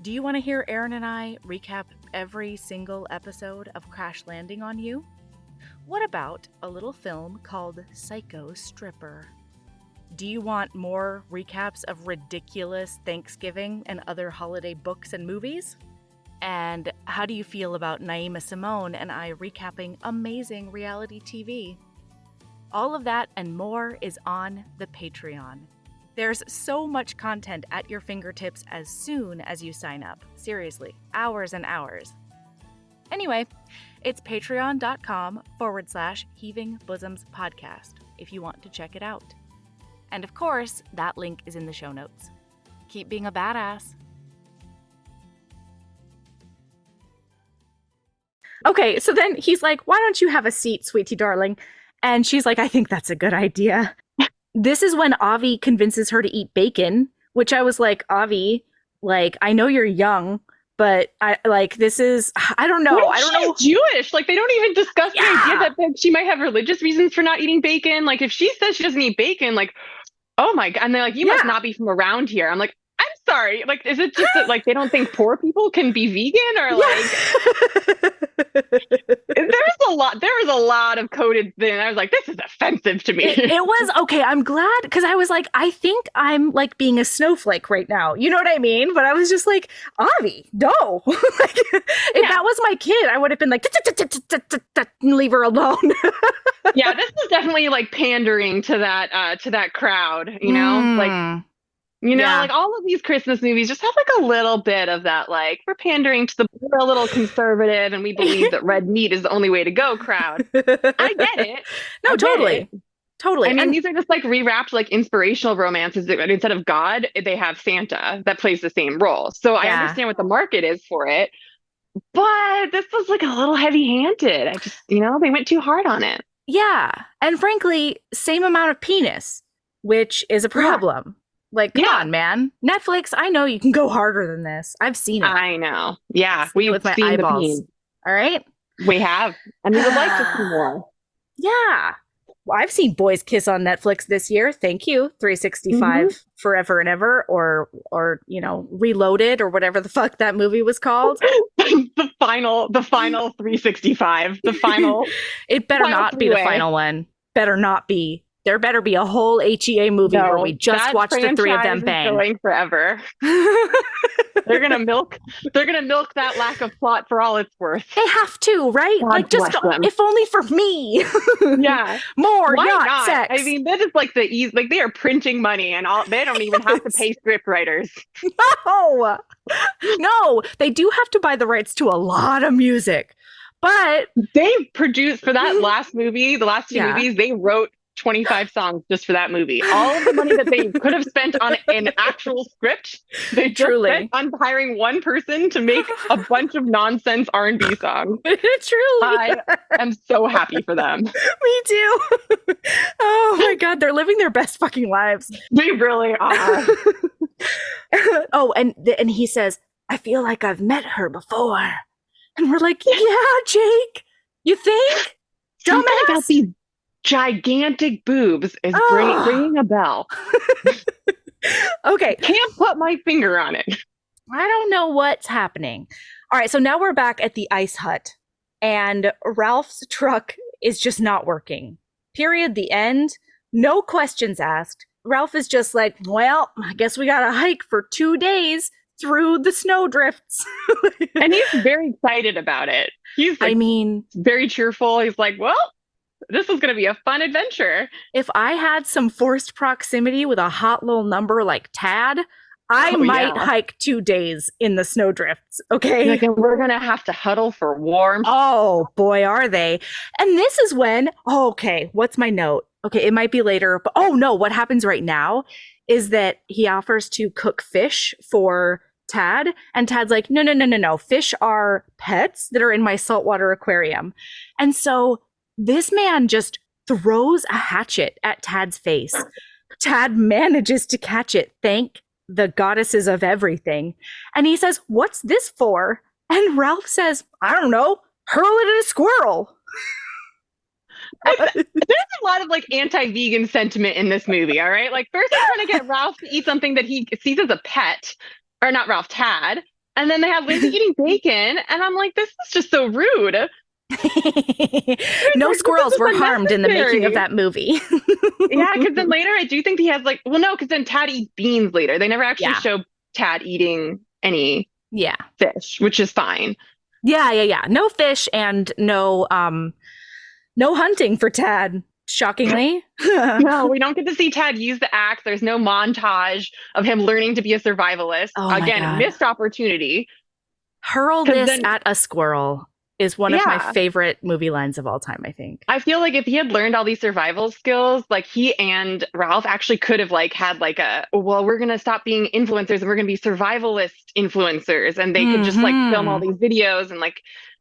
Do you want to hear Aaron and I recap every single episode of Crash Landing on You? What about a little film called Psycho Stripper? Do you want more recaps of ridiculous Thanksgiving and other holiday books and movies? And how do you feel about Naima Simone and I recapping amazing reality TV? All of that and more is on the Patreon. There's so much content at your fingertips as soon as you sign up. Seriously, hours and hours. Anyway, it's patreon.com/Heaving Bosoms Podcast if you want to check it out. And of course, that link is in the show notes. Keep being a badass. Okay, so then he's like, why don't you have a seat, sweetie darling? And she's like, I think that's a good idea. This is when Avi convinces her to eat bacon, which I was like, Avi, like, I know you're young, but I don't know. I don't know. Jewish. Like, they don't even discuss the idea that she might have religious reasons for not eating bacon. Like, if she says she doesn't eat bacon, like, oh my God. And they're like, you must not be from around here. I'm like, I'm sorry. Like, is it just that, like, they don't think poor people can be vegan or like, there was a lot of coded thing. I was like, this is offensive to me. It was okay. I'm glad because I was like, I think I'm like being a snowflake right now. You know what I mean? But I was just like, Avi, no. Like, if that was my kid, I would have been like, leave her alone. Yeah, this is definitely like pandering to that crowd, you know? Like, you know, like all of these Christmas movies just have like a little bit of that, like, we're pandering to we're a little conservative and we believe that red meat is the only way to go crowd. I get it. No, totally. Totally. I mean, these are just like rewrapped like inspirational romances. Instead of God, they have Santa that plays the same role. So I understand what the market is for it. But this was like a little heavy-handed. I just, they went too hard on it. Yeah. And frankly, same amount of penis, which is a problem. Yeah. Like, come on, man. Netflix, I know you can go harder than this. I've seen it. I know. Yeah. With my eyeballs. All right? We have. And we would like to see more. Yeah. I've seen boys kiss on Netflix this year. Thank you, 365 Forever and Ever, or Reloaded, or whatever the fuck that movie was called. the final 365. The final. It better not be the final one. Better not be. There better be a whole HEA movie where we just watch the three of them bang. Going forever. They're gonna milk that lack of plot for all it's worth. They have to, right? God like, just if only for me. Yeah, more Why yacht not? sex. I mean, that is like the easy. Like, they are printing money, and all. They don't even have to pay script writers. No, they do have to buy the rights to a lot of music, but they produced for that last movie. The last two movies, they wrote 25 songs just for that movie. All of the money that they could have spent on an actual script, they just spent on hiring one person to make a bunch of nonsense R&B songs. Truly. I am so happy for them. Me too. Oh my God, they're living their best fucking lives. They really are. And he says, I feel like I've met her before. And we're like, yeah, Jake, you think? Something about these gigantic boobs is ringing a bell. Okay. Can't put my finger on it. I don't know what's happening. All right, so now we're back at the ice hut, and Ralph's truck is just not working. Period. The end. No questions asked. Ralph is just like, well, I guess we gotta hike for 2 days through the snow drifts. And he's very excited about it. He's like, very cheerful. He's like, well, this is going to be a fun adventure. If I had some forced proximity with a hot little number like Tad, I might hike 2 days in the snowdrifts, okay? Like, and we're going to have to huddle for warmth. Oh, boy, are they. And this is when, what's my note? Okay, it might be later, but what happens right now is that he offers to cook fish for Tad, and Tad's like, no. Fish are pets that are in my saltwater aquarium. And so this man just throws a hatchet at Tad's face. Tad manages to catch it, thank the goddesses of everything. And he says, what's this for? And Ralph says, I don't know, hurl it at a squirrel. There's a lot of like anti-vegan sentiment in this movie, all right? Like, first they're trying to get Ralph to eat something that he sees as a pet, or not Ralph, Tad. And then they have Lindsay eating bacon. And I'm like, this is just so rude. No squirrels were harmed in the making of that movie. Yeah, because then later I do think he has because then Tad eats beans later. They never actually show Tad eating any fish, which is fine. Yeah. No fish and no hunting for Tad, shockingly. No, we don't get to see Tad use the axe. There's no montage of him learning to be a survivalist. Again, missed opportunity. Hurl this at a squirrel is one of my favorite movie lines of all time, I think. I feel like if he had learned all these survival skills, like, he and Ralph actually could have had we're going to stop being influencers and we're going to be survivalist influencers. And they could just film all these videos and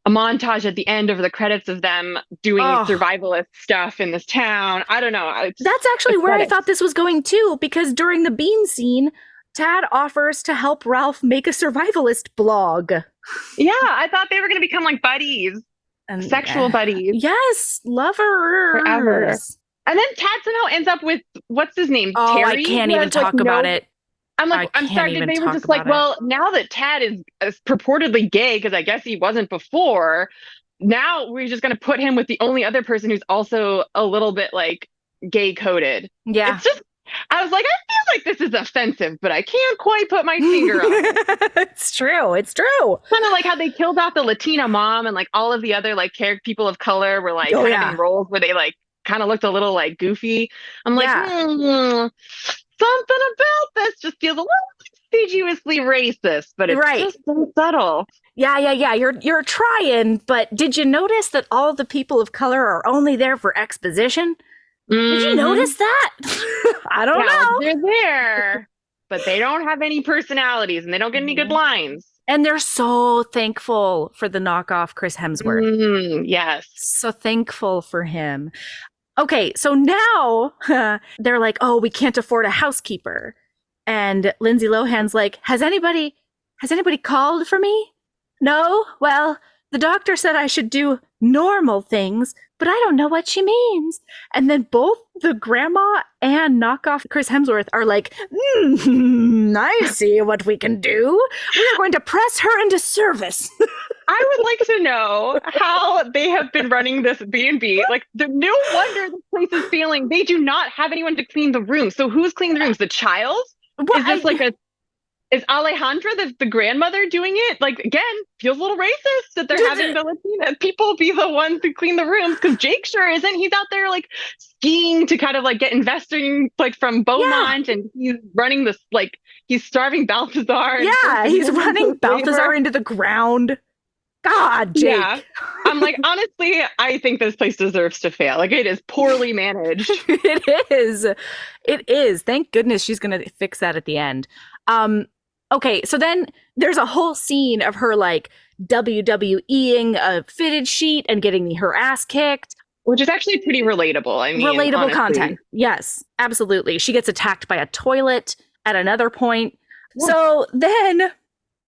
a montage at the end of the credits of them doing survivalist stuff in this town. I don't know. That's actually where I thought this was going too, because during the bean scene, Tad offers to help Ralph make a survivalist blog. Yeah, I thought they were going to become buddies. And sexual buddies. Yes, lovers. Forever. And then Tad somehow ends up with, what's his name? Terry? I can't even talk about it. I'm sorry, they were just well, now that Tad is purportedly gay, because I guess he wasn't before, now we're just going to put him with the only other person who's also a little bit gay coded. Yeah. It's just, I was like, I feel like this is offensive, but I can't quite put my finger on it. It's true. Kind of like how they killed off the Latina mom, and all of the other people of color were kind of in roles where they kind of looked a little goofy. I'm like, something about this just feels a little insidiously racist, but it's just so subtle. Yeah. You're trying, but did you notice that all the people of color are only there for exposition? Did you notice that? I don't know. They're there, but they don't have any personalities and they don't get any good lines. And they're so thankful for the knockoff Chris Hemsworth. Yes. So thankful for him. Okay, so now they're like, oh, we can't afford a housekeeper. And Lindsay Lohan's like, has anybody called for me? No? Well, the doctor said I should do normal things, but I don't know what she means. And then both the grandma and knockoff Chris Hemsworth are like, I see what we can do. We are going to press her into service. I would like to know how they have been running this B&B. Like, no wonder this place is failing. They do not have anyone to clean the rooms. So who's cleaning the rooms? The child? Is this like is Alejandra, the grandmother, doing it? Like, again, feels a little racist that they're having the Latina people be the ones who clean the rooms, because Jake sure isn't. He's out there like skiing to kind of like get investing like from Beaumont, and he's running this, like, he's starving Balthazar. Yeah, he's running Balthazar into the ground. God, Jake. Yeah. I'm like, honestly, I think this place deserves to fail. Like, it is poorly managed. It is. It is. Thank goodness she's going to fix that at the end. Okay, so then there's a whole scene of her like WWEing a fitted sheet and getting her ass kicked. Which is actually pretty relatable. I mean, relatable honestly. Content. Yes, absolutely. She gets attacked by a toilet at another point. Whoa. So then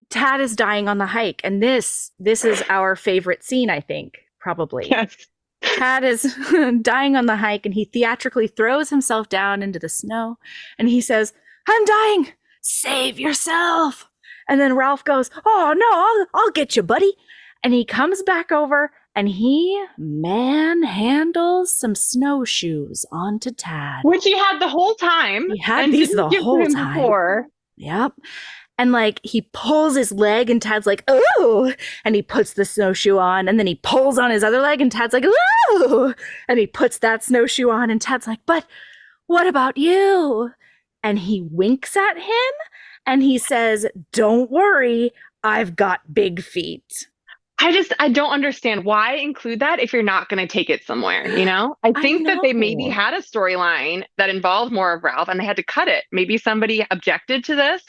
Tad is dying on the hike. And this is our favorite scene, I think, probably. Yes. Tad is dying on the hike, and he theatrically throws himself down into the snow. And he says, I'm dying. Save yourself. And then Ralph goes, oh no, I'll get you, buddy. And he comes back over and he manhandles some snowshoes onto Tad, which he had the whole time. He had these the whole time before. Yep. And like he pulls his leg and Tad's like, oh, and he puts the snowshoe on, and then he pulls on his other leg and Tad's like, oh, and he puts that snowshoe on, and Tad's like, but what about you? And he winks at him and he says, don't worry, I've got big feet. I don't understand why include that if you're not going to take it somewhere, you know? I think that they maybe had a storyline that involved more of Ralph and they had to cut it. Maybe somebody objected to this,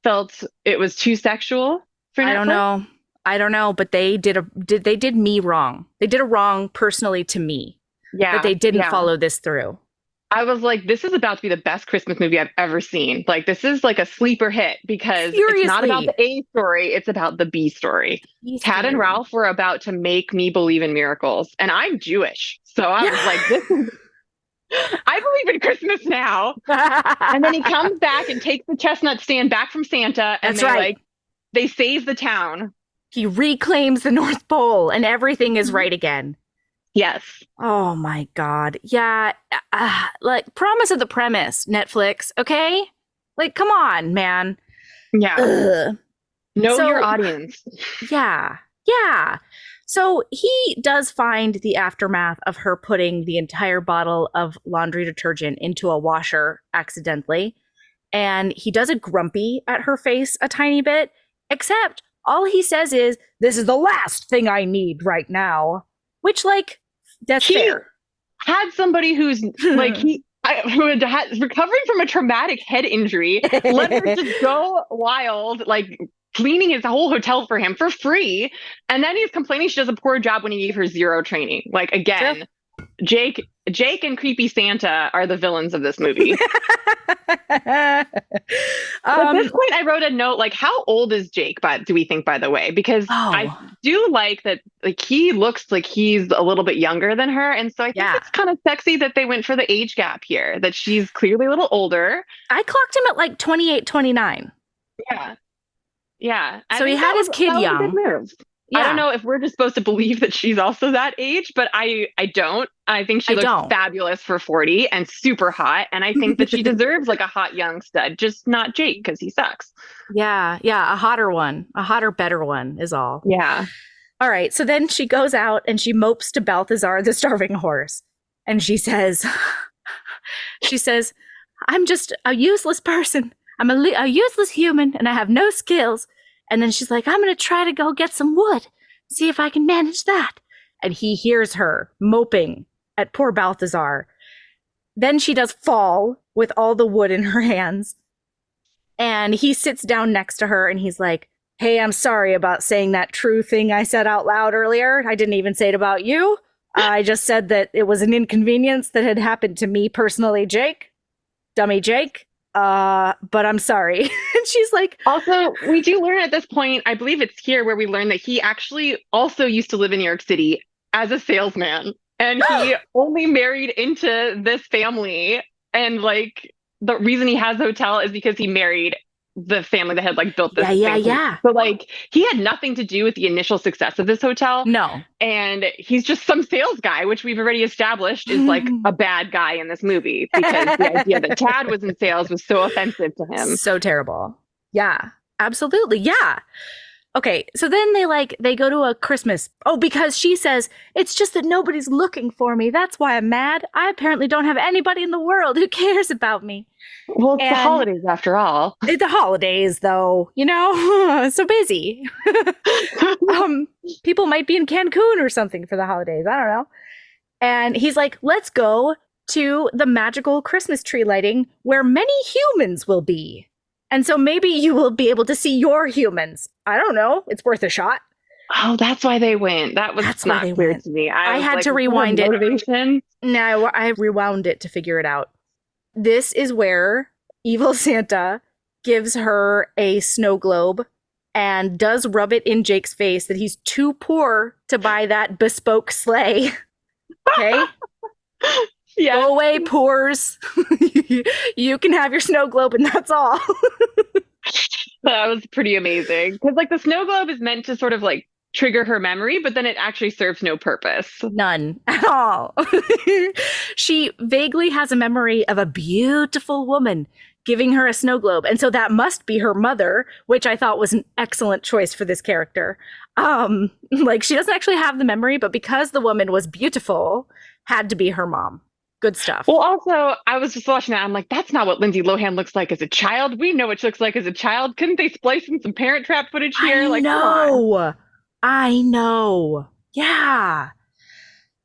felt it was too sexual for Netflix. I don't know, but they did me wrong. They did a wrong personally to me. Yeah. That they didn't follow this through. I was like, this is about to be the best Christmas movie I've ever seen. Like, this is like a sleeper hit because It's not about the A story. It's about the B story. Tad and Ralph were about to make me believe in miracles. And I'm Jewish. So I was like, this is, I believe in Christmas now. And then he comes back and takes the chestnut stand back from Santa. And they save the town. He reclaims the North Pole and everything is right again. Yes. Oh my God. Yeah. Like, promise of the premise, Netflix. Okay. Like, come on, man. Yeah. Know your audience. Yeah. Yeah. So he does find the aftermath of her putting the entire bottle of laundry detergent into a washer accidentally. And he does a grumpy at her face a tiny bit, except all he says is, this is the last thing I need right now. Which, like, that's fair. Had somebody who's like who had recovering from a traumatic head injury, let her just go wild, like cleaning his whole hotel for him for free, and then he's complaining she does a poor job when he gave her zero training. Like, again, Jake and creepy Santa are the villains of this movie. At this point, I wrote a note like, how old is Jake? But do we think, by the way, because I do like that, like he looks like he's a little bit younger than her, and so I think it's kind of sexy that they went for the age gap here. That she's clearly a little older. I clocked him at like 28, 29. Yeah. So he had his kid young. Yeah. I don't know if we're just supposed to believe that she's also that age, but I don't. I think she looks fabulous for 40 and super hot. And I think that she deserves like a hot young stud, just not Jake because he sucks. Yeah. Yeah. A hotter one, a hotter, better one is all. Yeah. All right. So then she goes out and she mopes to Balthazar, the starving horse. And she says, I'm just a useless person. I'm a useless human and I have no skills. And then she's like, I'm going to try to go get some wood, see if I can manage that. And he hears her moping at poor Balthazar. Then she does fall with all the wood in her hands. And he sits down next to her and he's like, hey, I'm sorry about saying that true thing I said out loud earlier. I didn't even say it about you. I just said that it was an inconvenience that had happened to me personally, Jake. Dummy Jake. But I'm sorry. And she's like, also, we do learn at this point, I believe it's here where we learn that he actually also used to live in New York City as a salesman. and he only married into this family. And like the reason he has the hotel is because he married the family that had like built this thing. So like he had nothing to do with the initial success of this hotel. No. And he's just some sales guy, which we've already established is like a bad guy in this movie because the idea that Tad was in sales was so offensive to him. So terrible. Yeah, absolutely. Yeah. Okay, so then they go to a Christmas. Oh, because she says, it's just that nobody's looking for me. That's why I'm mad. I apparently don't have anybody in the world who cares about me. Well, it's the holidays after all. The holidays, though, so busy. People might be in Cancun or something for the holidays. I don't know. And he's like, let's go to the magical Christmas tree lighting where many humans will be. And so maybe you will be able to see your humans. I don't know. It's worth a shot. Oh, that's why they went. That's not clear to me. I had to rewind it. Motivation? No, I rewound it to figure it out. This is where evil Santa gives her a snow globe and does rub it in Jake's face that he's too poor to buy that bespoke sleigh. Okay? Yeah. Go away, poors. You can have your snow globe and that's all. That was pretty amazing. Because like the snow globe is meant to sort of like trigger her memory, but then it actually serves no purpose. None at all. She vaguely has a memory of a beautiful woman giving her a snow globe. And so that must be her mother, which I thought was an excellent choice for this character. Like she doesn't actually have the memory, but because the woman was beautiful, had to be her mom. Good stuff. Well, also, I was just watching that. I'm like, that's not what Lindsay Lohan looks like as a child. We know what she looks like as a child. Couldn't they splice in some Parent Trap footage here? I know. Yeah.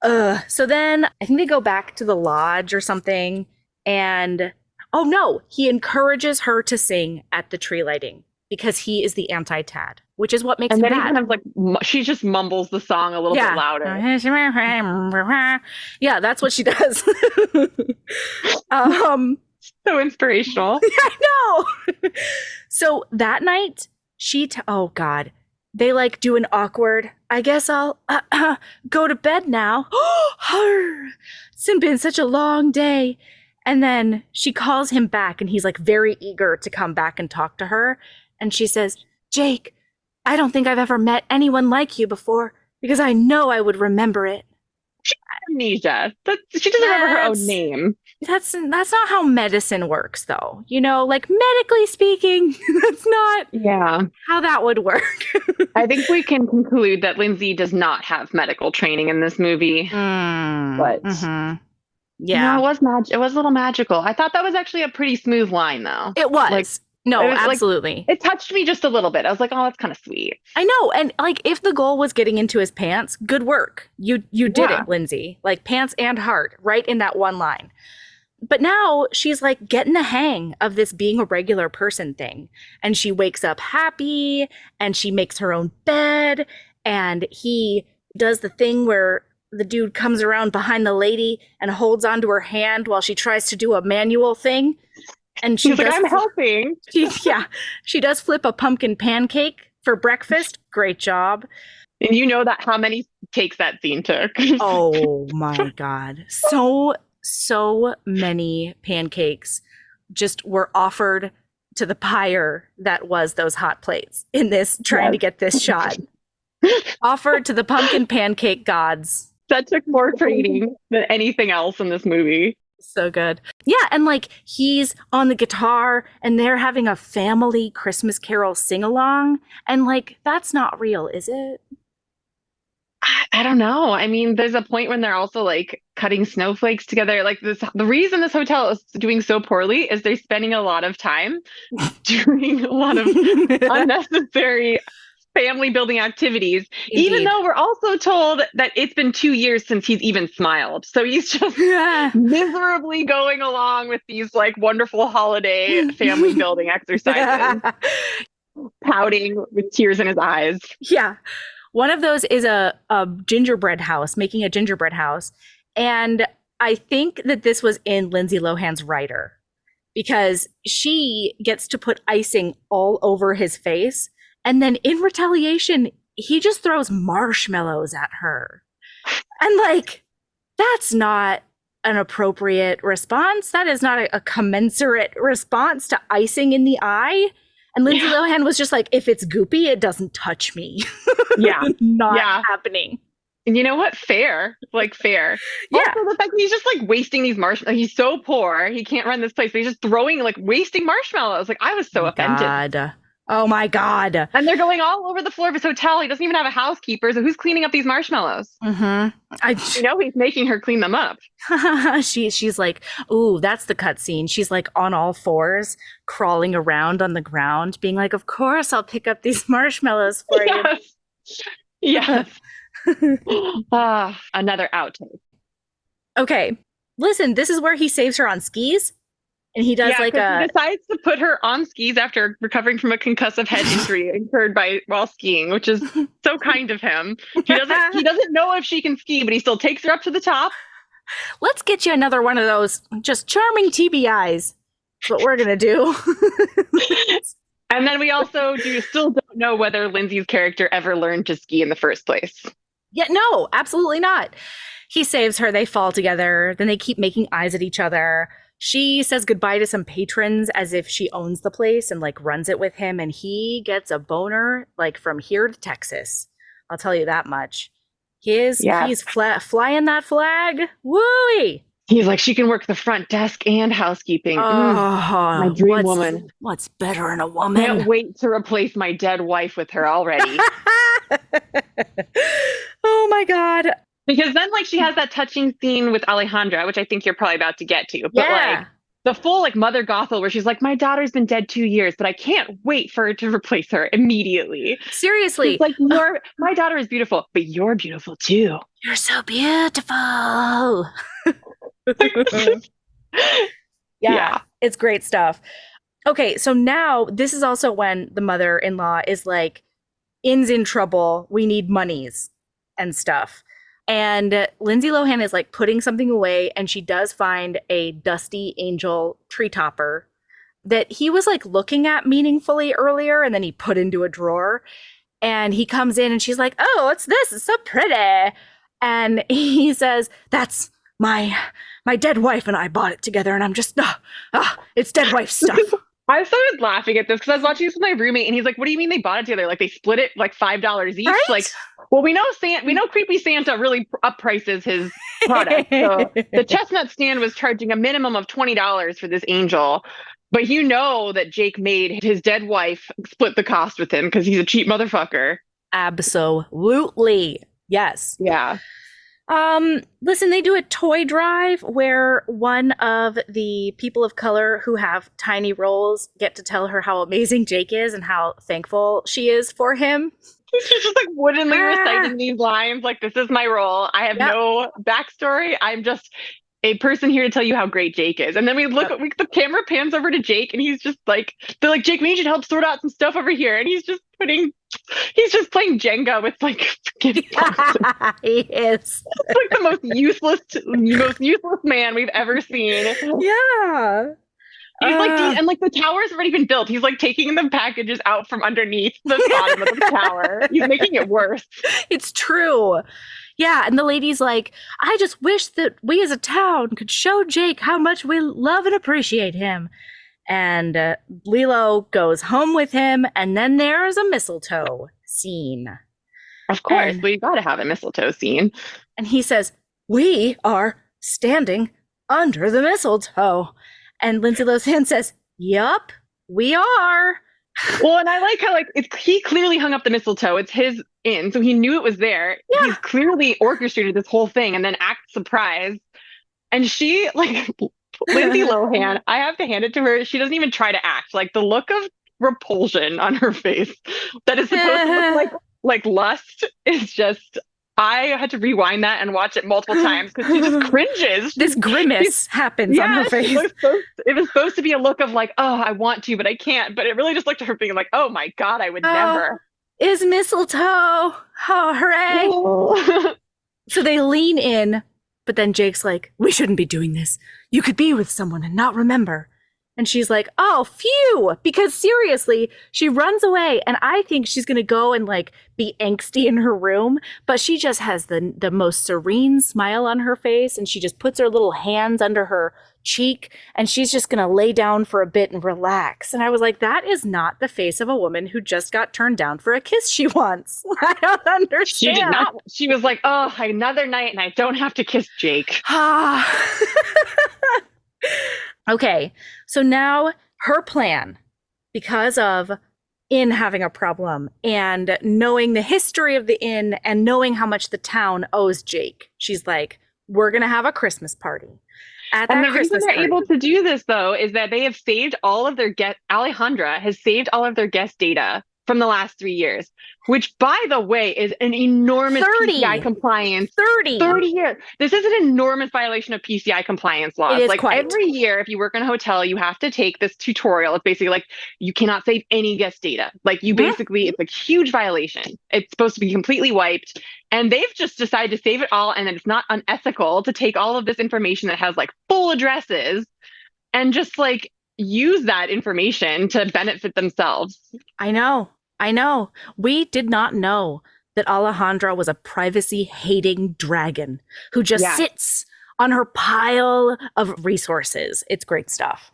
So then I think they go back to the lodge or something. And oh no, he encourages her to sing at the tree lighting because he is the anti-Tad, which is what makes him mad. And then he kind of like, she just mumbles the song a little bit louder. Yeah, that's what she does. So inspirational. I know. So that night, oh God, they like do an awkward, I guess I'll go to bed now. It's been such a long day. And then she calls him back and he's like very eager to come back and talk to her. And she says, Jake, I don't think I've ever met anyone like you before because I know I would remember it. She has amnesia. She doesn't remember her own name. That's not how medicine works, though. Like medically speaking, that's not how that would work. I think we can conclude that Lindsay does not have medical training in this movie. But yeah, it was it was a little magical. I thought that was actually a pretty smooth line, though. It was. No, absolutely. It touched me just a little bit. I was like, oh, that's kind of sweet. I know. And like, if the goal was getting into his pants, good work. You did it, Lindsay. Like pants and heart right in that one line. But now she's like getting the hang of this being a regular person thing. And she wakes up happy and she makes her own bed. And he does the thing where the dude comes around behind the lady and holds onto her hand while she tries to do a manual thing. And she's like, I'm helping. She does flip a pumpkin pancake for breakfast. Great job. And you know that how many takes that scene took. Oh my God. So many pancakes just were offered to the pyre that was those hot plates in this, trying to get this shot. Offered to the pumpkin pancake gods. That took more training than anything else in this movie. So good. Yeah, and like he's on the guitar and they're having a family Christmas Carol sing-along. And like, that's not real, is it? I don't know. I mean, there's a point when they're also like cutting snowflakes together. Like the reason this hotel is doing so poorly is they're spending a lot of time doing a lot of unnecessary family building activities. Indeed. Even though we're also told that it's been 2 years since he's even smiled. So he's just miserably going along with these like wonderful holiday family building exercises, pouting with tears in his eyes. Yeah. One of those is a gingerbread house, making a gingerbread house. And I think that this was in Lindsay Lohan's writer because she gets to put icing all over his face. And then in retaliation, he just throws marshmallows at her. And like, that's not an appropriate response. That is not a commensurate response to icing in the eye. And Lindsay Lohan was just like, if it's goopy, it doesn't touch me. Yeah. Not happening. And you know what? Fair. Like, fair. Yeah. Also, the fact that he's just like wasting these marshmallows. He's so poor. He can't run this place, but he's just throwing, like, wasting marshmallows. Like, I was so offended. Oh my God. And they're going all over the floor of his hotel. He doesn't even have a housekeeper. So who's cleaning up these marshmallows? He's making her clean them up. She's like, ooh, that's the cutscene. She's like on all fours, crawling around on the ground, being like, of course I'll pick up these marshmallows for you. Yes. Another outtake. Okay. Listen, this is where he saves her on skis. And he does he decides to put her on skis after recovering from a concussive head injury incurred while skiing, which is so kind of him. He doesn't know if she can ski, but he still takes her up to the top. Let's get you another one of those just charming TBIs. That's what we're gonna do. And then we also still don't know whether Lindsay's character ever learned to ski in the first place. Yeah, no, absolutely not. He saves her, they fall together, then they keep making eyes at each other. She says goodbye to some patrons as if she owns the place and like runs it with him. And he gets a boner like from here to Texas. I'll tell you that much. He's flying that flag. Wooey. He's like, she can work the front desk and housekeeping. My dream woman. What's better in a woman? Can't wait to replace my dead wife with her already. Oh my God. Because then, like, she has that touching scene with Alejandra, which I think you're probably about to get to. But, like, the full, like, Mother Gothel, where she's like, my daughter's been dead 2 years, but I can't wait for her to replace her immediatly. Seriously. She's like, my daughter is beautiful, but you're beautiful, too. You're so beautiful. Yeah, it's great stuff. Okay, so now, this is also when the mother-in-law is like, In's in trouble, we need monies and stuff. And Lindsay Lohan is like putting something away, and she does find a dusty angel tree topper that he was like looking at meaningfully earlier, and then he put into a drawer. And he comes in and she's like, oh, what's this? It's so pretty. And he says, that's my dead wife and I bought it together. And I'm just, it's dead wife stuff. I started laughing at this because I was watching this with my roommate, and he's like, what do you mean they bought it together? Like, they split it like $5 each? Right? Like, well, we know Creepy Santa really up prices his product. So the chestnut stand was charging a minimum of $20 for this angel. But you know that Jake made his dead wife split the cost with him because he's a cheap motherfucker. Absolutely. Yes. Yeah. Listen, they do a toy drive where one of the people of color who have tiny roles get to tell her how amazing Jake is and how thankful she is for him. She's just like woodenly reciting these lines like, this is my role. I have no backstory. I'm just a person here to tell you how great Jake is. And then we look at the camera pans over to Jake, and he's just like, they're like, Jake, we need you to help sort out some stuff over here. And he's just playing Jenga with like he is like the most useless man we've ever seen. Yeah. He's like, and like the tower's already been built. He's like taking the packages out from underneath the bottom of the tower. He's making it worse. It's true. Yeah, and the lady's like, I just wish that we as a town could show Jake how much we love and appreciate him. And Lilo goes home with him, and then there's a mistletoe scene. Of course, we gotta have a mistletoe scene. And he says, we are standing under the mistletoe. And Lindsay Lohan says, yup, we are. Well, and I like how he clearly hung up the mistletoe. It's his inn, so he knew it was there. Yeah. He's clearly orchestrated this whole thing and then act surprised. And she, like, Lindsay Lohan, I have to hand it to her. She doesn't even try to act. Like, the look of repulsion on her face that is supposed to look like lust is just... I had to rewind that and watch it multiple times because she just cringes. This grimace happens on her face. It was supposed to be a look of like, oh, I want to, but I can't. But it really just looked at her being like, oh my God, I would never. Is mistletoe. Oh, hooray. Oh. So they lean in, but then Jake's like, we shouldn't be doing this. You could be with someone and not remember. And she's like, oh, phew, because seriously, she runs away. And I think she's going to go and like be angsty in her room. But she just has the most serene smile on her face. And she just puts her little hands under her cheek. And she's just going to lay down for a bit and relax. And I was like, that is not the face of a woman who just got turned down for a kiss she wants. I don't understand. She did not. She was like, oh, another night and I don't have to kiss Jake. Okay, so now her plan, because of inn having a problem and knowing the history of the inn and knowing how much the town owes Jake, she's like, we're going to have a Christmas party. And the reason they're able to do this, though, is that they have saved all of their Alejandra has saved all of their guest data from the last 3 years, which, by the way, is an enormous PCI compliance. 30 years. This is an enormous violation of PCI compliance laws. Like every year, if you work in a hotel, you have to take this tutorial. It's basically like you cannot save any guest data. Like you basically, it's a huge violation. It's supposed to be completely wiped. And they've just decided to save it all. And then it's not unethical to take all of this information that has like full addresses and just like use that information to benefit themselves. I know. We did not know that Alejandra was a privacy-hating dragon who just sits on her pile of resources. It's great stuff.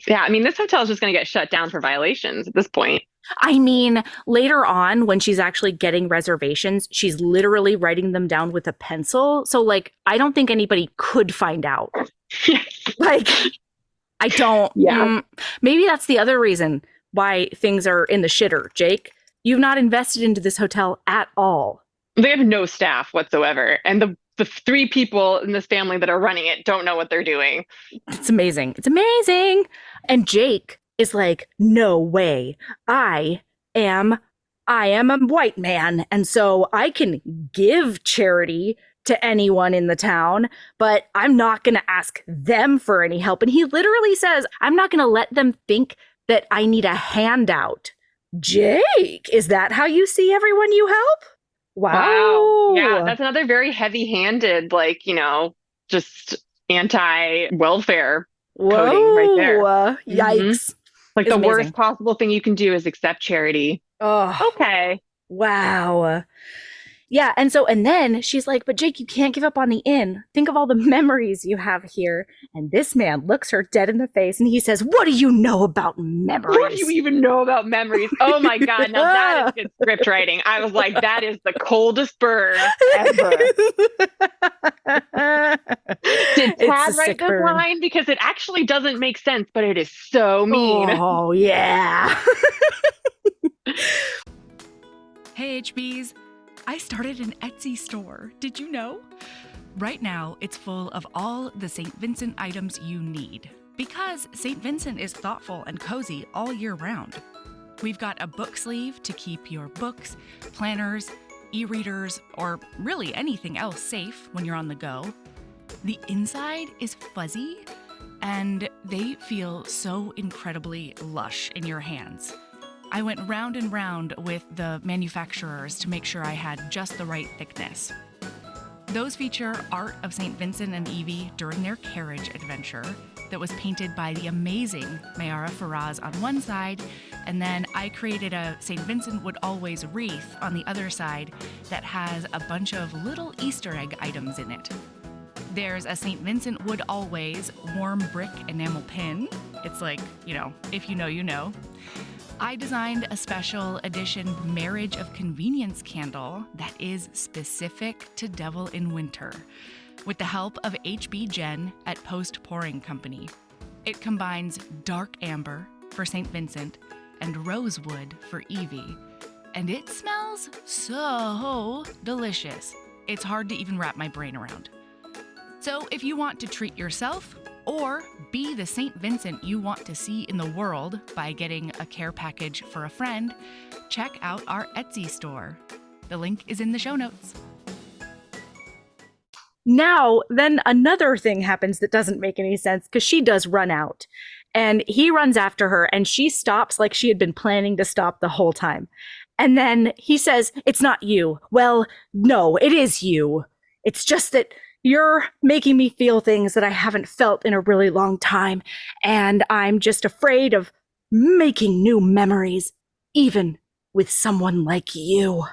Yeah, I mean, this hotel is just going to get shut down for violations at this point. I mean, later on, when she's actually getting reservations, she's literally writing them down with a pencil. So, like, I don't think anybody could find out. Like, I don't. Yeah. Maybe that's the other reason why things are in the shitter, Jake. You've not invested into this hotel at all. They have no staff whatsoever. And the 3 people in this family that are running it don't know what they're doing. It's amazing. It's amazing. And Jake is like, no way. I am a white man. And so I can give charity to anyone in the town, but I'm not going to ask them for any help. And he literally says, I'm not going to let them think that I need a handout. Jake, is that how you see everyone you help? Wow. Yeah, that's another very heavy-handed, like, just anti-welfare coding right there. Yikes. Like it's the worst possible thing you can do is accept charity. Oh. Okay. Wow. Yeah, and then she's like, but Jake, you can't give up on the inn. Think of all the memories you have here. And this man looks her dead in the face and he says, what do you know about memories? What do you even know about memories? Oh my God, now that is good script writing. I was like, that is the coldest burn ever. Did Tad write this line? Because it actually doesn't make sense, but it is so mean. Oh, yeah. Hey, HBs. I started an Etsy store. Did you know? Right now, it's full of all the St. Vincent items you need because St. Vincent is thoughtful and cozy all year round. We've got a book sleeve to keep your books, planners, e-readers, or really anything else safe when you're on the go. The inside is fuzzy and they feel so incredibly lush in your hands. I went round and round with the manufacturers to make sure I had just the right thickness. Those feature art of St. Vincent and Evie during their carriage adventure that was painted by the amazing Mayara Faraz on one side, and then I created a St. Vincent Would Always wreath on the other side that has a bunch of little Easter egg items in it. There's a St. Vincent Would Always warm brick enamel pin. It's like, if you know, you know. I designed a special edition Marriage of Convenience candle that is specific to Devil in Winter, with the help of HB Jen at Post Pouring Company. It combines dark amber for St. Vincent and rosewood for Evie, and it smells so delicious. It's hard to even wrap my brain around. So if you want to treat yourself or be the St. Vincent you want to see in the world by getting a care package for a friend, check out our Etsy store. The link is in the show notes. Now, then another thing happens that doesn't make any sense because she does run out. And he runs after her and she stops like she had been planning to stop the whole time. And then he says, it's not you. Well, no, it is you. It's just that you're making me feel things that I haven't felt in a really long time, and I'm just afraid of making new memories, even with someone like you.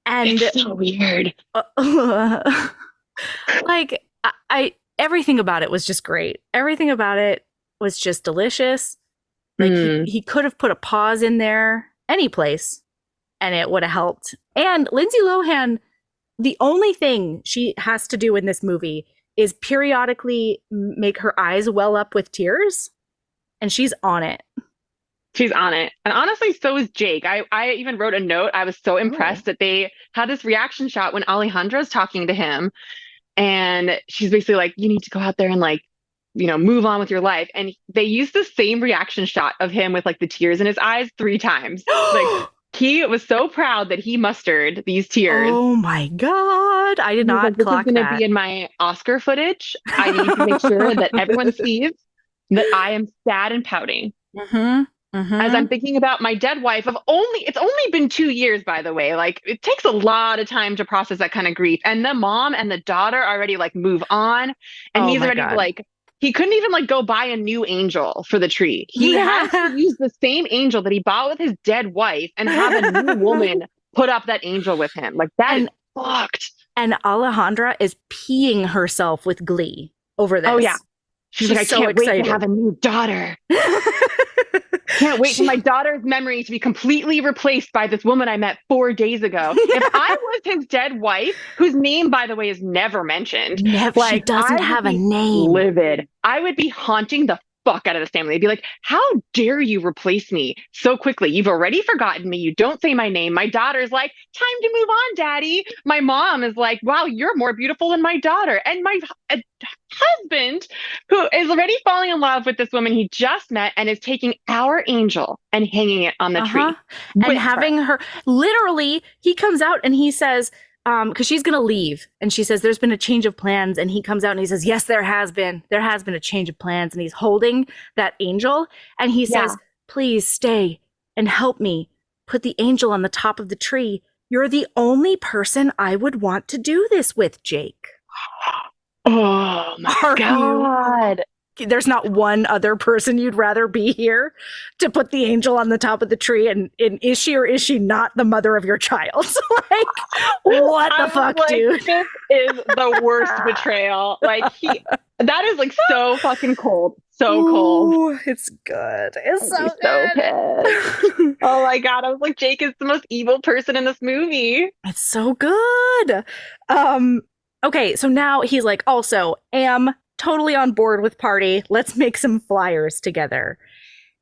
And it's so weird. Like, I everything about it was just great. Everything about it was just delicious. Like, he could have put a pause in there any place, and it would have helped. And Lindsay Lohan, the only thing she has to do in this movie is periodically make her eyes well up with tears, and she's on it. She's on it. And honestly, so is Jake. I even wrote a note. I was so impressed that they had this reaction shot when Alejandra's talking to him. And she's basically like, you need to go out there and like, move on with your life. And they used the same reaction shot of him with like the tears in his eyes 3 times. Like, he was so proud that he mustered these tears. Oh my God. I did not clock this is going to be in my Oscar footage. I need to make sure that everyone sees that I am sad and pouting. As I'm thinking about my dead wife it's only been 2 years, by the way. Like, it takes a lot of time to process that kind of grief. And the mom and the daughter already like move on. And he's already like, he couldn't even like go buy a new angel for the tree. He has to use the same angel that he bought with his dead wife and have a new woman put up that angel with him. Like, that is fucked. And Alejandra is peeing herself with glee over this. Oh yeah. She's like, I so can't wait to have a new daughter. Can't wait for my daughter's memory to be completely replaced by this woman I met 4 days ago. If I was his dead wife, whose name, by the way, is never mentioned. She doesn't have a name. Livid. I would be haunting the fuck out of this family. They'd be like, how dare you replace me so quickly? You've already forgotten me. You don't say my name. My daughter's like, time to move on, daddy. My mom is like, wow, you're more beautiful than my daughter. And my husband, who is already falling in love with this woman he just met and is taking our angel and hanging it on the tree. And having her, literally, he comes out and he says, because she's going to leave. And she says, there's been a change of plans. And he comes out and he says, yes, there has been a change of plans. And he's holding that angel. And he says, please stay and help me put the angel on the top of the tree. You're the only person I would want to do this with, Jake. Oh my God. There's not one other person you'd rather be here to put the angel on the top of the tree, and is she or is she not the mother of your child? Like, what the fuck, like, dude? This is the worst betrayal. Like, that is like so fucking cold. So cold. It's good. It's so good. Oh my God. I was like, Jake is the most evil person in this movie. It's so good. Okay, so now he's like, also, totally on board with party. Let's make some flyers together.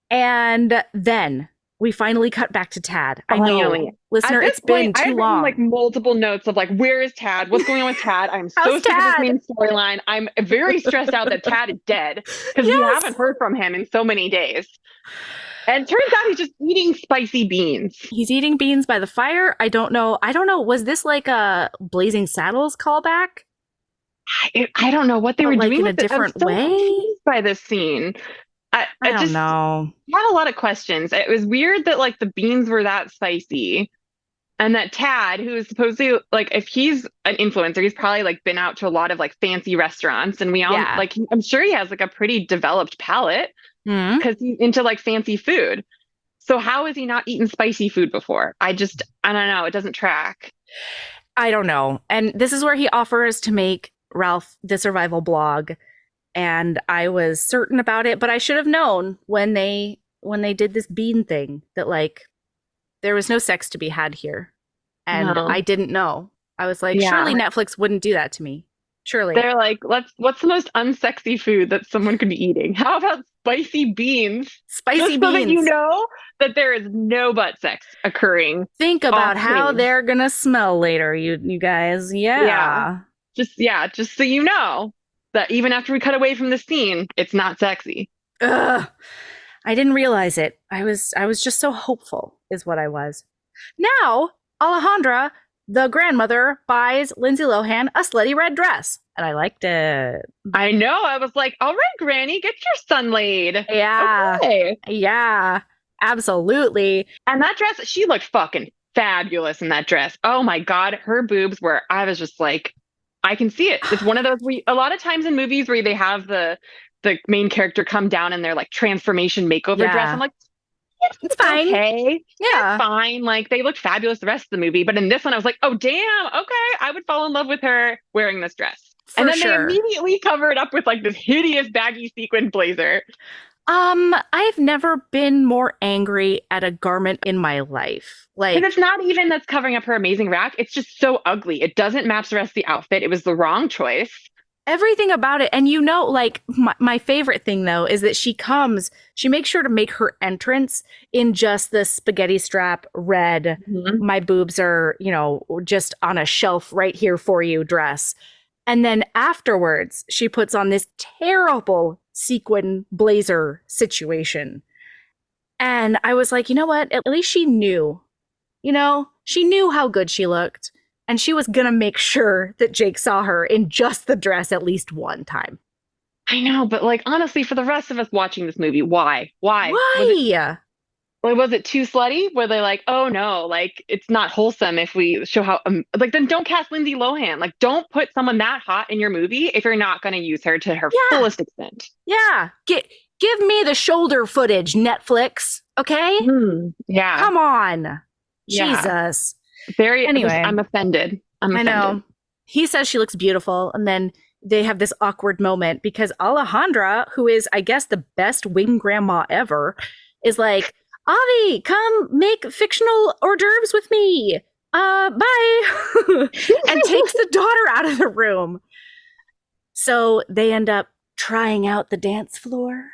And then we finally cut back to Tad. I know, listener, it's been too long. I have like multiple notes of like, where is Tad? What's going on with Tad? I'm so sick of this main storyline. I'm very stressed out that Tad is dead because we haven't heard from him in so many days. And it turns out he's just eating spicy beans. He's eating beans by the fire. I don't know. Was this like a Blazing Saddles callback? I don't know what they were doing in a different way by this scene. I don't know. I had a lot of questions. It was weird that like the beans were that spicy, and that Tad, who is supposedly like, if he's an influencer, he's probably like been out to a lot of like fancy restaurants, and we all like, I'm sure he has like a pretty developed palate because he's into like fancy food. So how is he not eaten spicy food before? I don't know. It doesn't track. I don't know. And this is where he offers to make Ralph the survival blog, and I was certain about it, but I should have known when they did this bean thing that like there was no sex to be had here, and I didn't know. I was like, surely Netflix wouldn't do that to me. Surely they're like, what's the most unsexy food that someone could be eating? How about spicy beans? Spicy beans, so that you know that there is no butt sex occurring. Think about how they're gonna smell later, you guys. Just so you know that even after we cut away from the scene, it's not sexy. Ugh. I didn't realize it. I was just so hopeful, is what I was. Now, Alejandra, the grandmother, buys Lindsay Lohan a slutty red dress, and I liked it. I know. I was like, all right, Granny, get your son laid. Yeah. Okay. Yeah, absolutely. And that dress, she looked fucking fabulous in that dress. Oh my God. Her boobs I was just like, I can see it. It's one of those a lot of times in movies where they have the main character come down in their like transformation makeover dress. I'm like, it's fine. Okay. Yeah. It's fine. Like they look fabulous the rest of the movie. But in this one, I was like, oh damn, okay. I would fall in love with her wearing this dress. And then they immediately cover it up with like this hideous baggy sequin blazer. I've never been more angry at a garment in my life. Like, and it's not even that's covering up her amazing rack. It's just so ugly. It doesn't match the rest of the outfit. It was the wrong choice. Everything about it. And you know, like my favorite thing though is that she makes sure to make her entrance in just the spaghetti strap red, my boobs are, you know, just on a shelf right here for you dress. And then afterwards, she puts on this terrible sequin blazer situation. And I was like, you know what? At least she knew, she knew how good she looked. And she was going to make sure that Jake saw her in just the dress at least one time. I know, but like, honestly, for the rest of us watching this movie, why? Was it too slutty? Were they like, oh no, like it's not wholesome if we show how, like then don't cast Lindsay Lohan. Like don't put someone that hot in your movie if you're not going to use her to her fullest extent. Yeah. Give me the shoulder footage, Netflix. Okay? Yeah. Come on. Yeah. Jesus. Anyway, I'm offended. I know. He says she looks beautiful. And then they have this awkward moment because Alejandra, who is, I guess, the best wing grandma ever, is like, Avi, come make fictional hors d'oeuvres with me. Bye. And takes the daughter out of the room. So they end up trying out the dance floor.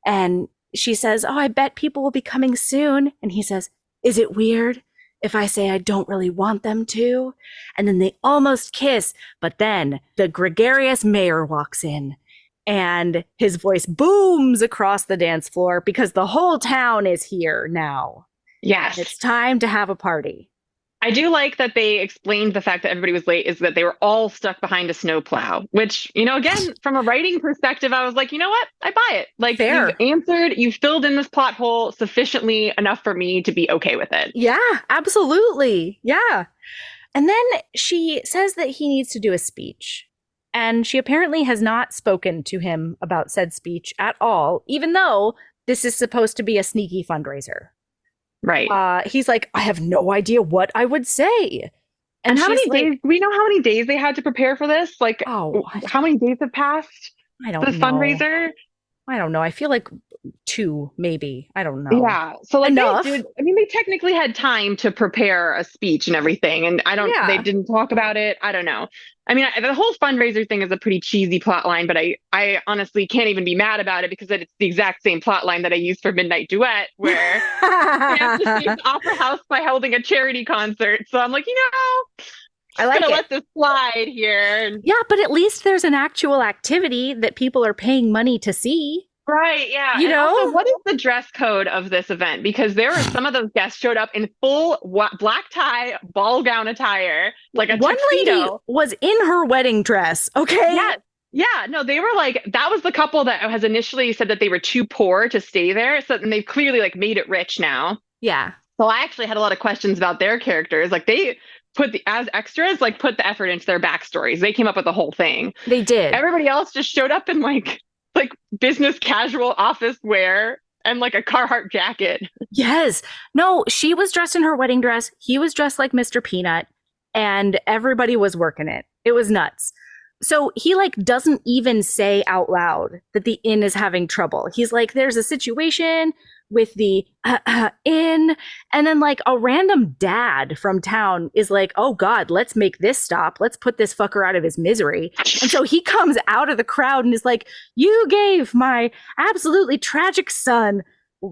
And she says, oh, I bet people will be coming soon. And he says, is it weird if I say I don't really want them to? And then they almost kiss. But then the gregarious mayor walks in. And his voice booms across the dance floor because the whole town is here now. Yes. It's time to have a party. I do like that they explained the fact that everybody was late is that they were all stuck behind a snowplow, which, again, from a writing perspective, I was like, you know what? I buy it. Like, Fair. You've filled in this plot hole sufficiently enough for me to be okay with it. Yeah, absolutely. Yeah. And then she says that he needs to do a speech. And she apparently has not spoken to him about said speech at all, even though this is supposed to be a sneaky fundraiser. Right. He's like, I have no idea what I would say. And how many days? We know how many days they had to prepare for this? Like, how many days have passed? I don't know. The fundraiser? I don't know. I feel like 2, maybe. I don't know. Yeah. So like enough. they technically had time to prepare a speech and everything. And they didn't talk about it. I don't know. I mean, the whole fundraiser thing is a pretty cheesy plot line, but I honestly can't even be mad about it because it's the exact same plot line that I used for Midnight Duet, where we have to save the Opera House by holding a charity concert. So I'm like, I like let this slide here. Yeah, but at least there's an actual activity that people are paying money to see. Right, yeah. Also, what is the dress code of this event? Because there were some of those guests showed up in full black tie, ball gown attire, like a One tuxedo. lady was in her wedding dress, okay? Yes. Yeah, no, they were like, that was the couple that has initially said that they were too poor to stay there. So and they've clearly like made it rich now. Yeah. So I actually had a lot of questions about their characters. Like they put as extras, like put the effort into their backstories. They came up with the whole thing. They did. Everybody else just showed up in like business casual office wear and like a Carhartt jacket. Yes. No, she was dressed in her wedding dress. He was dressed like Mr. Peanut and everybody was working it. It was nuts. So he doesn't even say out loud that the inn is having trouble. He's like, there's a situation with the inn. And then a random dad from town is like, oh God, let's make this stop. Let's put this fucker out of his misery. And so he comes out of the crowd and is like, you gave my absolutely tragic son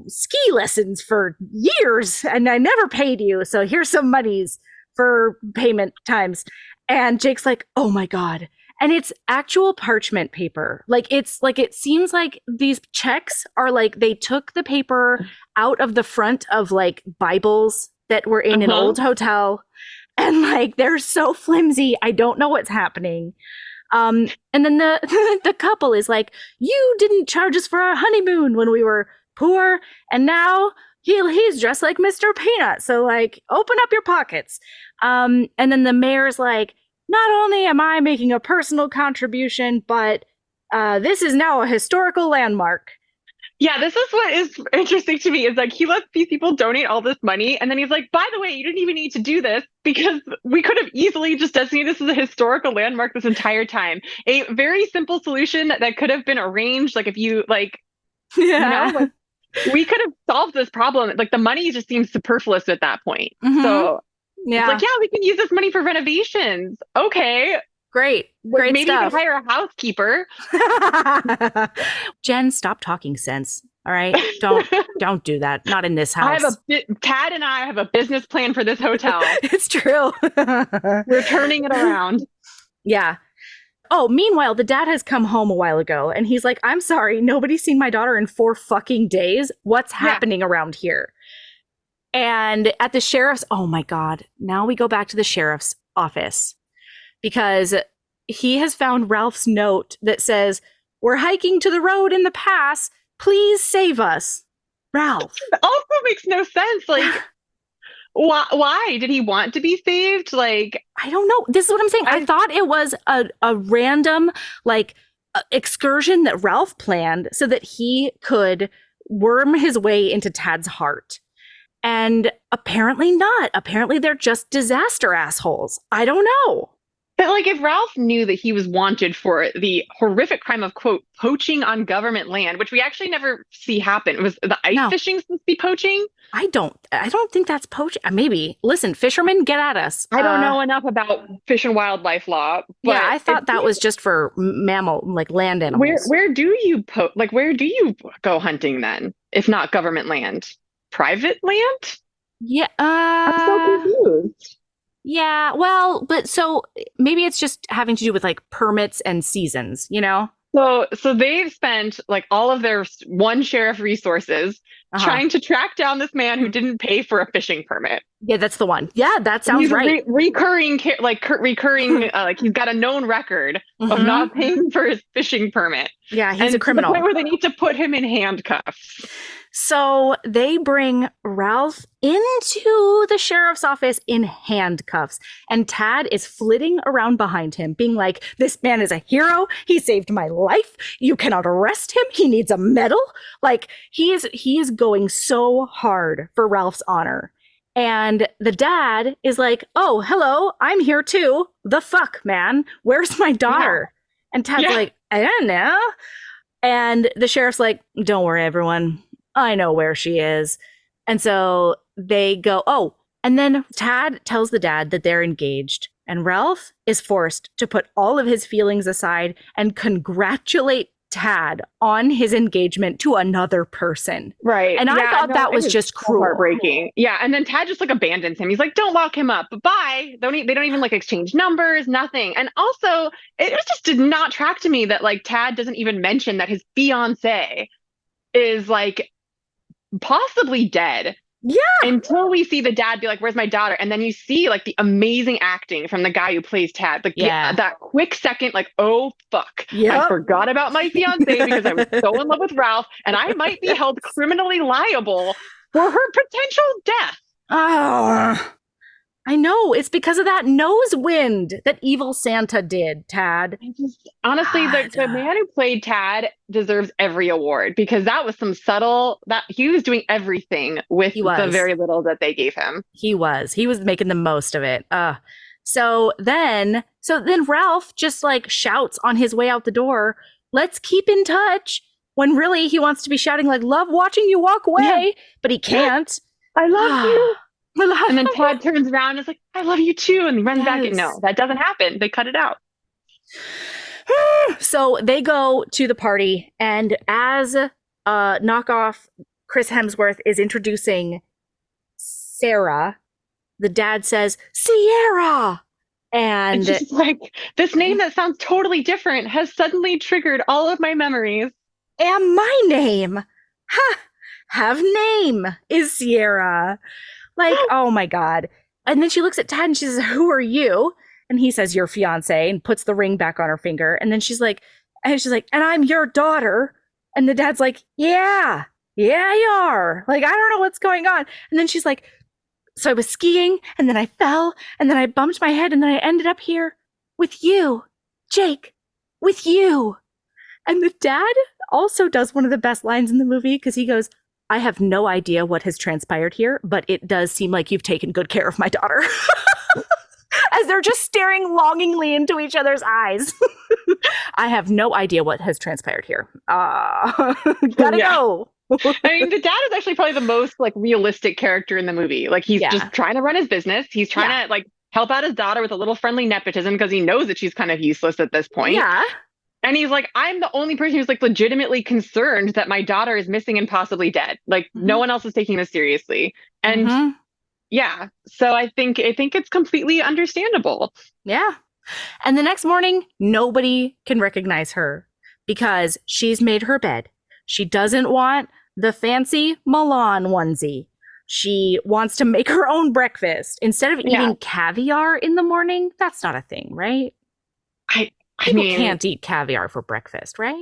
ski lessons for years and I never paid you. So here's some monies for payment times. And Jake's like, oh my God. And it's actual parchment paper. It seems like these checks are they took the paper out of the front of Bibles that were in an old hotel. And they're so flimsy. I don't know what's happening. And then the couple is like, you didn't charge us for our honeymoon when we were poor. And now he's dressed like Mr. Peanut. So open up your pockets. And then the mayor's like, not only am I making a personal contribution, but this is now a historical landmark. Yeah, this is what is interesting to me is like he lets these people donate all this money, and then he's like, by the way, you didn't even need to do this because we could have easily just designated this as a historical landmark this entire time. A very simple solution that could have been arranged, like if you like, like, we could have solved this problem. Like the money just seems superfluous at that point. Mm-hmm. So it's like, yeah, we can use this money for renovations. Okay. Great Maybe stuff. you can hire a housekeeper. Jen, stop talking sense. All right, don't do that. Not in this house. Tad and I have a business plan for this hotel. It's true. We're turning it around. Yeah. Oh, meanwhile, the dad has come home a while ago, and he's like, "I'm sorry, nobody's seen my daughter in 4 fucking days. What's happening around here?" And at the sheriff's, oh my God! Now we go back to the sheriff's office. Because he has found Ralph's note that says, "We're hiking to the road in the pass. Please save us." Ralph. It also makes no sense. Like, why? Did he want to be saved? Like, I don't know. This is what I'm saying. I thought it was a random, like, excursion that Ralph planned so that he could worm his way into Tad's heart. And apparently not. Apparently they're just disaster assholes. I don't know. But like if Ralph knew that he was wanted for the horrific crime of, quote, poaching on government land, which we actually never see happen. Was the ice fishing supposed to be poaching? I don't think that's poaching. Maybe. Listen, fishermen, get at us. I don't know enough about fish and wildlife law. But yeah, I thought that was just for mammal, like land animals. Where do you where do you go hunting then, if not government land? Private land? Yeah. I'm so confused. Yeah, well, but so maybe it's just having to do with like permits and seasons, you know? So they've spent like all of their one sheriff resources trying to track down this man who didn't pay for a fishing permit. Yeah, that's the one. Yeah, that sounds right. Recurring, like he's got a known record of not paying for his fishing permit. Yeah, he's a criminal. To the point where they need to put him in handcuffs. So they bring Ralph into the sheriff's office in handcuffs, and Tad is flitting around behind him, being like, "This man is a hero. He saved my life. You cannot arrest him. He needs a medal." Like he is going so hard for Ralph's honor. And the dad is like, "Oh, hello, I'm here too. The fuck, man? Where's my daughter?" Yeah. And Tad's like, "I don't know." And the sheriff's like, "Don't worry, everyone. I know where she is." And so they go, oh, and then Tad tells the dad that they're engaged. And Ralph is forced to put all of his feelings aside and congratulate Tad on his engagement to another person. Right. And I thought that was just cruel. Heartbreaking. Yeah. And then Tad just like abandons him. He's like, "Don't lock him up. Bye." They don't even like exchange numbers, nothing. And also it just did not track to me that like Tad doesn't even mention that his fiance is like possibly dead. Yeah. Until we see the dad be like, "Where's my daughter?" And then you see like the amazing acting from the guy who plays Tad. Like that quick second, like, "Oh fuck. I forgot about my fiance because I was so in love with Ralph, and I might be held criminally liable for her potential death." Oh, I know. It's because of that nose wind that evil Santa did, Tad. Honestly, the man who played Tad deserves every award because that was some subtle, that he was doing everything with the very little that they gave him. He was making the most of it. So then Ralph just like shouts on his way out the door, "Let's keep in touch," when really he wants to be shouting like, "Love watching you walk away," but he can't. "I love you." And then Tad turns around and is like, "I love you too," and runs back. And no, that doesn't happen. They cut it out. So they go to the party, and as knockoff Chris Hemsworth is introducing Sarah, the dad says, "Sierra!" And she's like, "This name that sounds totally different has suddenly triggered all of my memories." And my name, have name, is Sierra. Like, oh my God. And then she looks at Tad and she says, "Who are you?" And he says, "Your fiance," and puts the ring back on her finger. And then she's like, "And I'm your daughter." And the dad's like, yeah, you are. Like, I don't know what's going on. And then she's like, "So I was skiing and then I fell and then I bumped my head and then I ended up here." with you, Jake, with you. And the dad also does one of the best lines in the movie because he goes, I have no idea what has transpired here, but it does seem like you've taken good care of my daughter. As they're just staring longingly into each other's eyes. I have no idea what has transpired here. Gotta go. I mean, the dad is actually probably the most like realistic character in the movie. Like he's just trying to run his business. He's trying to like help out his daughter with a little friendly nepotism because he knows that she's kind of useless at this point. Yeah. And he's like, I'm the only person who's like legitimately concerned that my daughter is missing and possibly dead. Like no one else is taking this seriously. And yeah, so I think it's completely understandable. Yeah. And the next morning, nobody can recognize her because she's made her bed. She doesn't want the fancy Milan onesie. She wants to make her own breakfast. Instead of eating caviar in the morning, that's not a thing, right? People can't eat caviar for breakfast, right?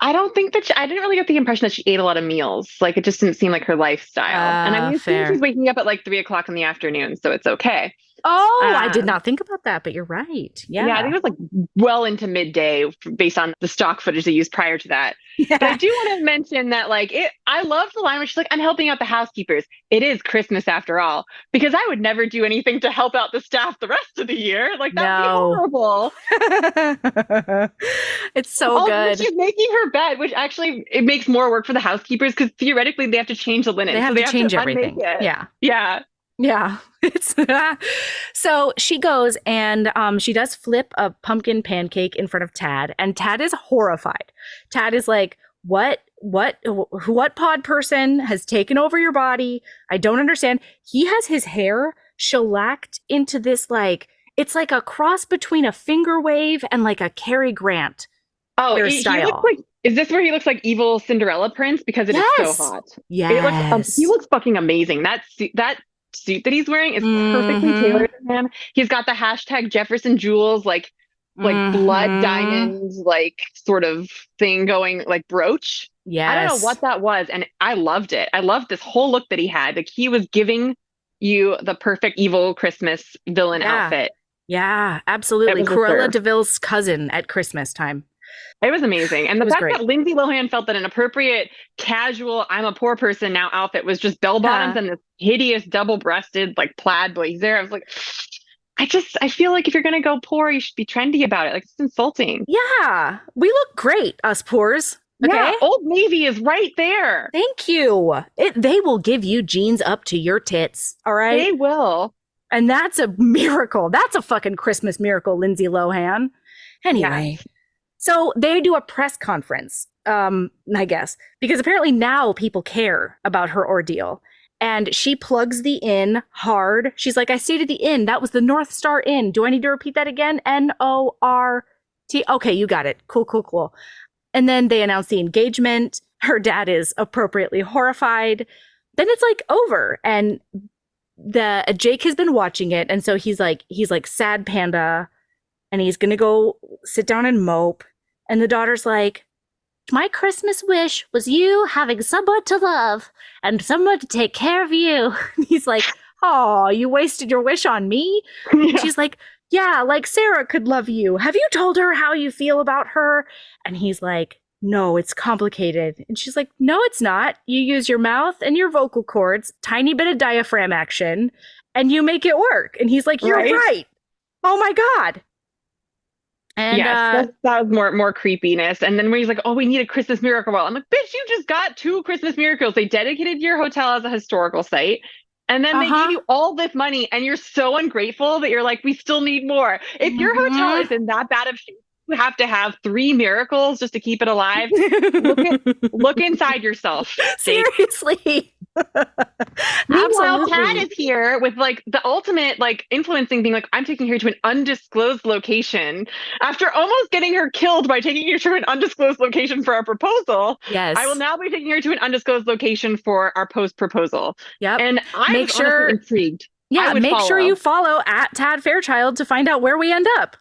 I don't think that I didn't really get the impression that she ate a lot of meals. Like, it just didn't seem like her lifestyle. And I mean, she's waking up at like 3:00 in the afternoon, so it's okay. Oh, I did not think about that, but you're right. Yeah. Yeah, I think it was like well into midday based on the stock footage they used prior to that. Yeah. But I do want to mention that I love the line where she's like, I'm helping out the housekeepers. It is Christmas after all, because I would never do anything to help out the staff the rest of the year. Like, that would be horrible. It's so good. She's making her bed, which actually it makes more work for the housekeepers because theoretically they have to change the linen. They have to change everything. Yeah. Yeah. Yeah. So she goes and she does flip a pumpkin pancake in front of Tad, and Tad is horrified. Tad is like, what pod person has taken over your body? I don't understand. He has his hair shellacked into this, like, it's like a cross between a finger wave and like a Cary Grant hairstyle. He looks like, is this where he looks like evil Cinderella prince? Because it is so hot. Yes. He looks fucking amazing. That suit that he's wearing is perfectly tailored to him. He's got the hashtag Jefferson Jewels, like blood diamonds, like sort of thing going, like brooch. Yes. I don't know what that was. And I loved it. I loved this whole look that he had. Like, he was giving you the perfect evil Christmas villain outfit. Yeah, absolutely. Cruella de Vil's cousin at Christmas time. It was amazing. And the fact that Lindsay Lohan felt that an appropriate casual I'm a poor person now outfit was just bell bottoms and this hideous double-breasted like plaid blazer. I was like, I feel like if you're going to go poor, you should be trendy about it. Like, it's insulting. Yeah. We look great, us poors. Okay? Yeah, Old Navy is right there. Thank you. They will give you jeans up to your tits. All right? They will. And that's a miracle. That's a fucking Christmas miracle, Lindsay Lohan. Anyway. Yeah. So they do a press conference, I guess, because apparently now people care about her ordeal. And she plugs the inn hard. She's like, I stayed at the inn. That was the North Star Inn. Do I need to repeat that again? N-O-R-T. Okay, you got it. Cool. And then they announce the engagement. Her dad is appropriately horrified. Then it's like over. And Jake has been watching it. And so he's like sad panda. And he's going to go sit down and mope. And the daughter's like, my Christmas wish was you having someone to love and someone to take care of you. And he's like, oh, you wasted your wish on me? Yeah. She's like, yeah, like Sarah could love you. Have you told her how you feel about her? And he's like, no, it's complicated. And she's like, no, it's not. You use your mouth and your vocal cords, tiny bit of diaphragm action, and you make it work. And he's like, you're right. Oh my God. And yes, that was more creepiness. And then when he's like, oh, we need a Christmas miracle ball. I'm like, bitch, you just got 2 Christmas miracles. They dedicated your hotel as a historical site. And then they gave you all this money and you're so ungrateful that you're like, we still need more. If your hotel is in that bad of shape, you have to have 3 miracles just to keep it alive. Look inside yourself. Seriously. Meanwhile, Tad is here with like the ultimate like influencing thing. Like, I'm taking her to an undisclosed location after almost getting her killed by taking her to an undisclosed location for our proposal. Yes. I will now be taking her to an undisclosed location for our post-proposal. Yep. And I'm honestly intrigued. Yeah, make sure you follow at Tad Fairchild to find out where we end up.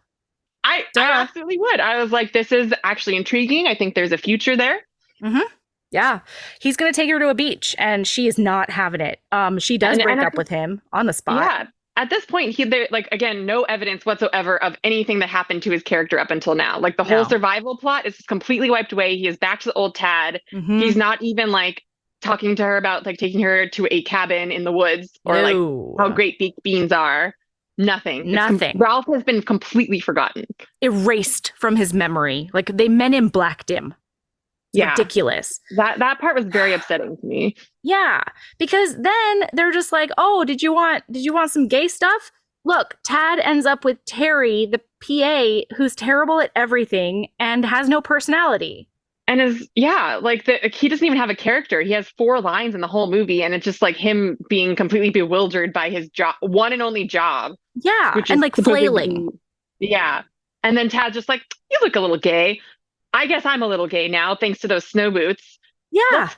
I absolutely would. I was like, this is actually intriguing. I think there's a future there. Mm-hmm. Yeah. He's going to take her to a beach and she is not having it. She does break up with him on the spot. Yeah. at this point, there, like, again, no evidence whatsoever of anything that happened to his character up until now. Like, the whole survival plot is just completely wiped away. He is back to the old Tad. He's not even like talking to her about like taking her to a cabin in the woods or like how great baked beans are. Nothing. Ralph has been completely forgotten. Erased from his memory. Like, they Men in Blacked him. Ridiculous. That part was very upsetting to me. Yeah, because then they're just like, oh, did you want some gay stuff? Look, Tad ends up with Terry, the PA, who's terrible at everything and has no personality. And he doesn't even have a character. He has 4 lines in the whole movie, and it's just like him being completely bewildered by his job, one and only job. Yeah, and like flailing. Yeah. And then Tad's just like, you look a little gay. I guess I'm a little gay now, thanks to those snow boots. Yeah.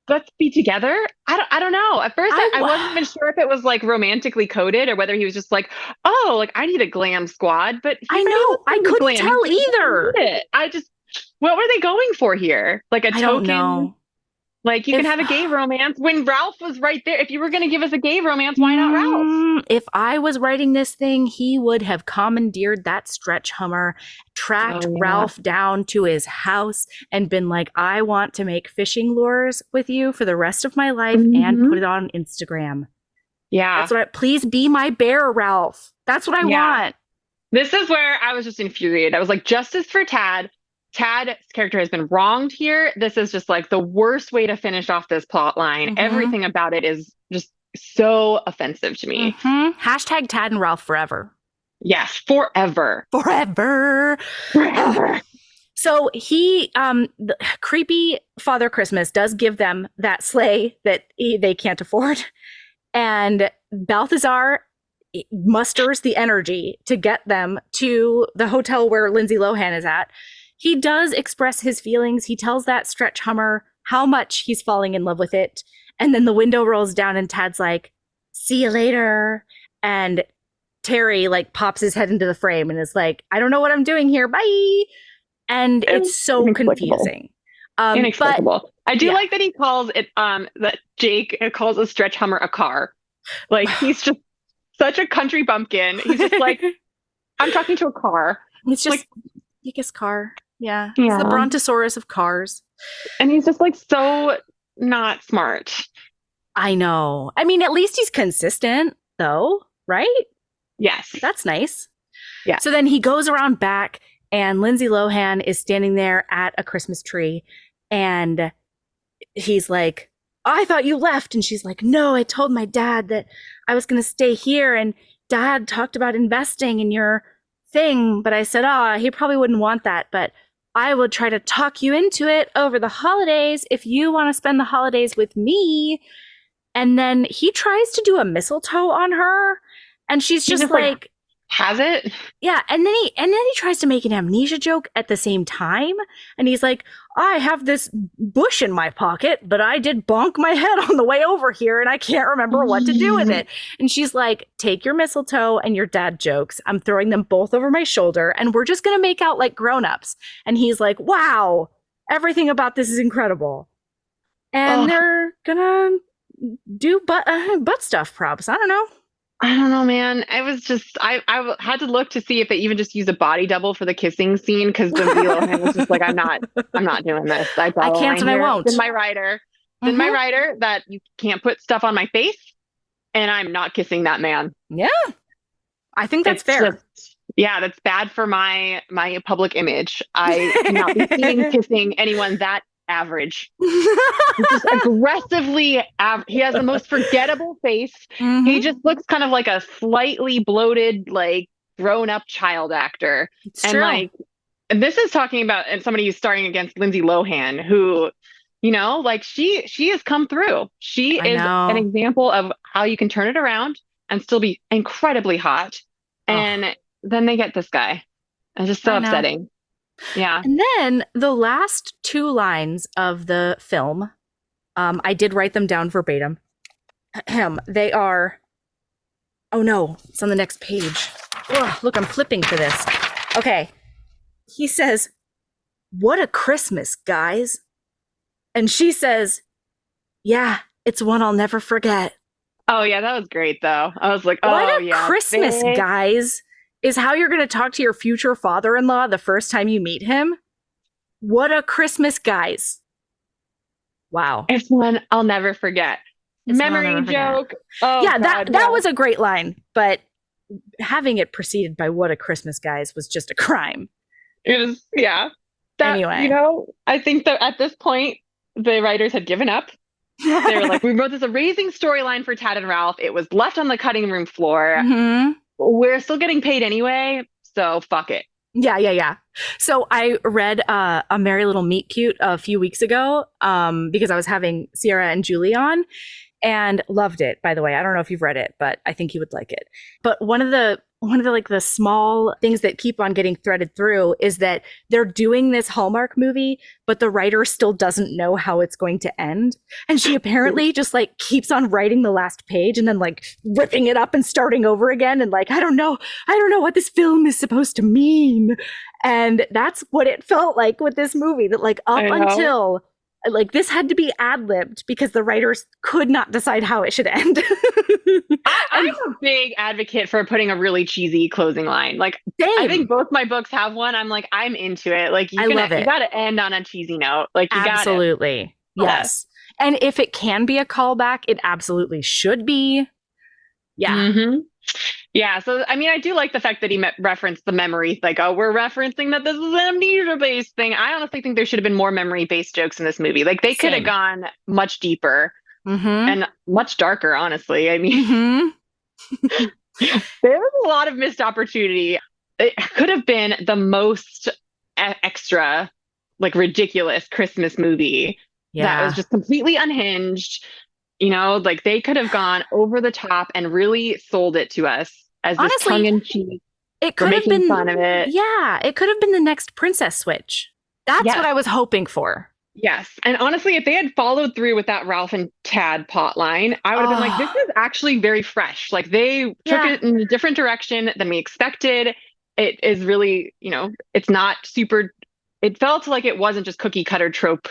Let's be together. I don't know. At first, I wasn't even sure if it was like romantically coded or whether he was just like, oh, like I need a glam squad. But I know, I couldn't tell either. What were they going for here? Like a token? I don't know. Like, you can have a gay romance when Ralph was right there. If you were going to give us a gay romance, why not Ralph? If I was writing this thing, he would have commandeered that stretch Hummer, tracked Ralph down to his house, and been like, I want to make fishing lures with you for the rest of my life and put it on Instagram. Yeah. That's please be my bear, Ralph. That's what I want. This is where I was just infuriated. I was like, justice for Tad. Tad's character has been wronged here. This is just like the worst way to finish off this plot line. Everything about it is just so offensive to me. Hashtag Tad and Ralph forever. Yes, forever. Forever. So the creepy Father Christmas does give them that sleigh that they can't afford. And Balthazar musters the energy to get them to the hotel where Lindsay Lohan is at. He does express his feelings. He tells that stretch Hummer how much he's falling in love with it. And then the window rolls down and Tad's like, see you later. And Terry like pops his head into the frame and is like, I don't know what I'm doing here. Bye. And it's so confusing. Inexplicable. I do like that he calls it, that Jake calls a stretch Hummer a car. Like, he's just such a country bumpkin. He's just like, I'm talking to a car. It's just like, biggest car. Yeah. It's the brontosaurus of cars. And he's just like so not smart. I know. I mean, at least he's consistent though, right? Yes. That's nice. Yeah. So then he goes around back and Lindsay Lohan is standing there at a Christmas tree and he's like, I thought you left. And she's like, no, I told my dad that I was going to stay here. And Dad talked about investing in your thing. But I said, he probably wouldn't want that. But I will try to talk you into it over the holidays if you want to spend the holidays with me. And then he tries to do a mistletoe on her. And she's just like, has it? Yeah. And then he tries to make an amnesia joke at the same time. And he's like, I have this bush in my pocket, but I did bonk my head on the way over here and I can't remember what to do with it. And she's like, take your mistletoe and your dad jokes. I'm throwing them both over my shoulder and we're just going to make out like grown-ups. And he's like, wow, everything about this is incredible. And they're going to do butt stuff props. I don't know, man. I was just, I had to look to see if they even just use a body double for the kissing scene because the Lohan was just like, I'm not doing this. I can't and I won't. It's in my writer. It's in my writer that you can't put stuff on my face and I'm not kissing that man. Yeah. I think that's fair. That's bad for my public image. I cannot be seen kissing anyone that average. He's just aggressively he has the most forgettable face. He just looks kind of like a slightly bloated, like grown-up child actor. It's true. And this is talking about somebody who's starring against Lindsay Lohan, who, like she has come through. She is an example of how you can turn it around and still be incredibly hot. And then they get this guy. It's just so upsetting. Yeah. And then the last 2 lines of the film, I did write them down verbatim. They are, oh no, it's on the next page. Ugh, look, I'm flipping for this. Okay. He says, what a Christmas, guys. And she says, yeah, it's one I'll never forget. Oh yeah, that was great though. I was like, oh What a yeah, Christmas, they- guys, is how you're going to talk to your future father-in-law the first time you meet him. What a Christmas, guys. Wow. It's one I'll never forget. It's one I'll Memory never forget. joke. Oh Yeah, God, that was a great line, but having it preceded by "What a Christmas, guys" was just a crime. It was, yeah. That, Anyway. you know, I think that at this point, the writers had given up. They were like, we wrote this amazing storyline for Tad and Ralph. It was left on the cutting room floor. Mhm. We're still getting paid anyway, so fuck it. Yeah. So I read A Merry Little Meet Cute a few weeks ago because I was having Sierra and Julie on, and loved it, by the way. I don't know if you've read it, but I think you would like it. But one of the like the small things that keep on getting threaded through is that they're doing this Hallmark movie, but the writer still doesn't know how it's going to end. And she apparently just like keeps on writing the last page and then like ripping it up and starting over again. And like, I don't know what this film is supposed to mean. And that's what it felt like with this movie, that like up until like this had to be ad-libbed because the writers could not decide how it should end. I'm a big advocate for putting a really cheesy closing line. Like, Same. I think both my books have one. I'm like, I'm into it. Like, I love it. You gotta end on a cheesy note. Like, you absolutely. Yes. And if it can be a callback, it absolutely should be. Yeah. Mm-hmm. Yeah. So, I mean, I do like the fact that he referenced the memory. Like, oh, we're referencing that this is an amnesia-based thing. I honestly think there should have been more memory-based jokes in this movie. Like, they could have gone much deeper and much darker, honestly. I mean, there was a lot of missed opportunity. It could have been the most extra, like, ridiculous Christmas movie that was just completely unhinged. You know, like they could have gone over the top and really sold it to us as this tongue-in-cheek. It could have been fun of it. Yeah, it could have been the next Princess Switch. That's what I was hoping for. Yes. And honestly, if they had followed through with that Ralph and Tad plot line, I would have been like, this is actually very fresh. Like they took it in a different direction than we expected. It is really, you know, it's not super. It felt like it wasn't just cookie cutter trope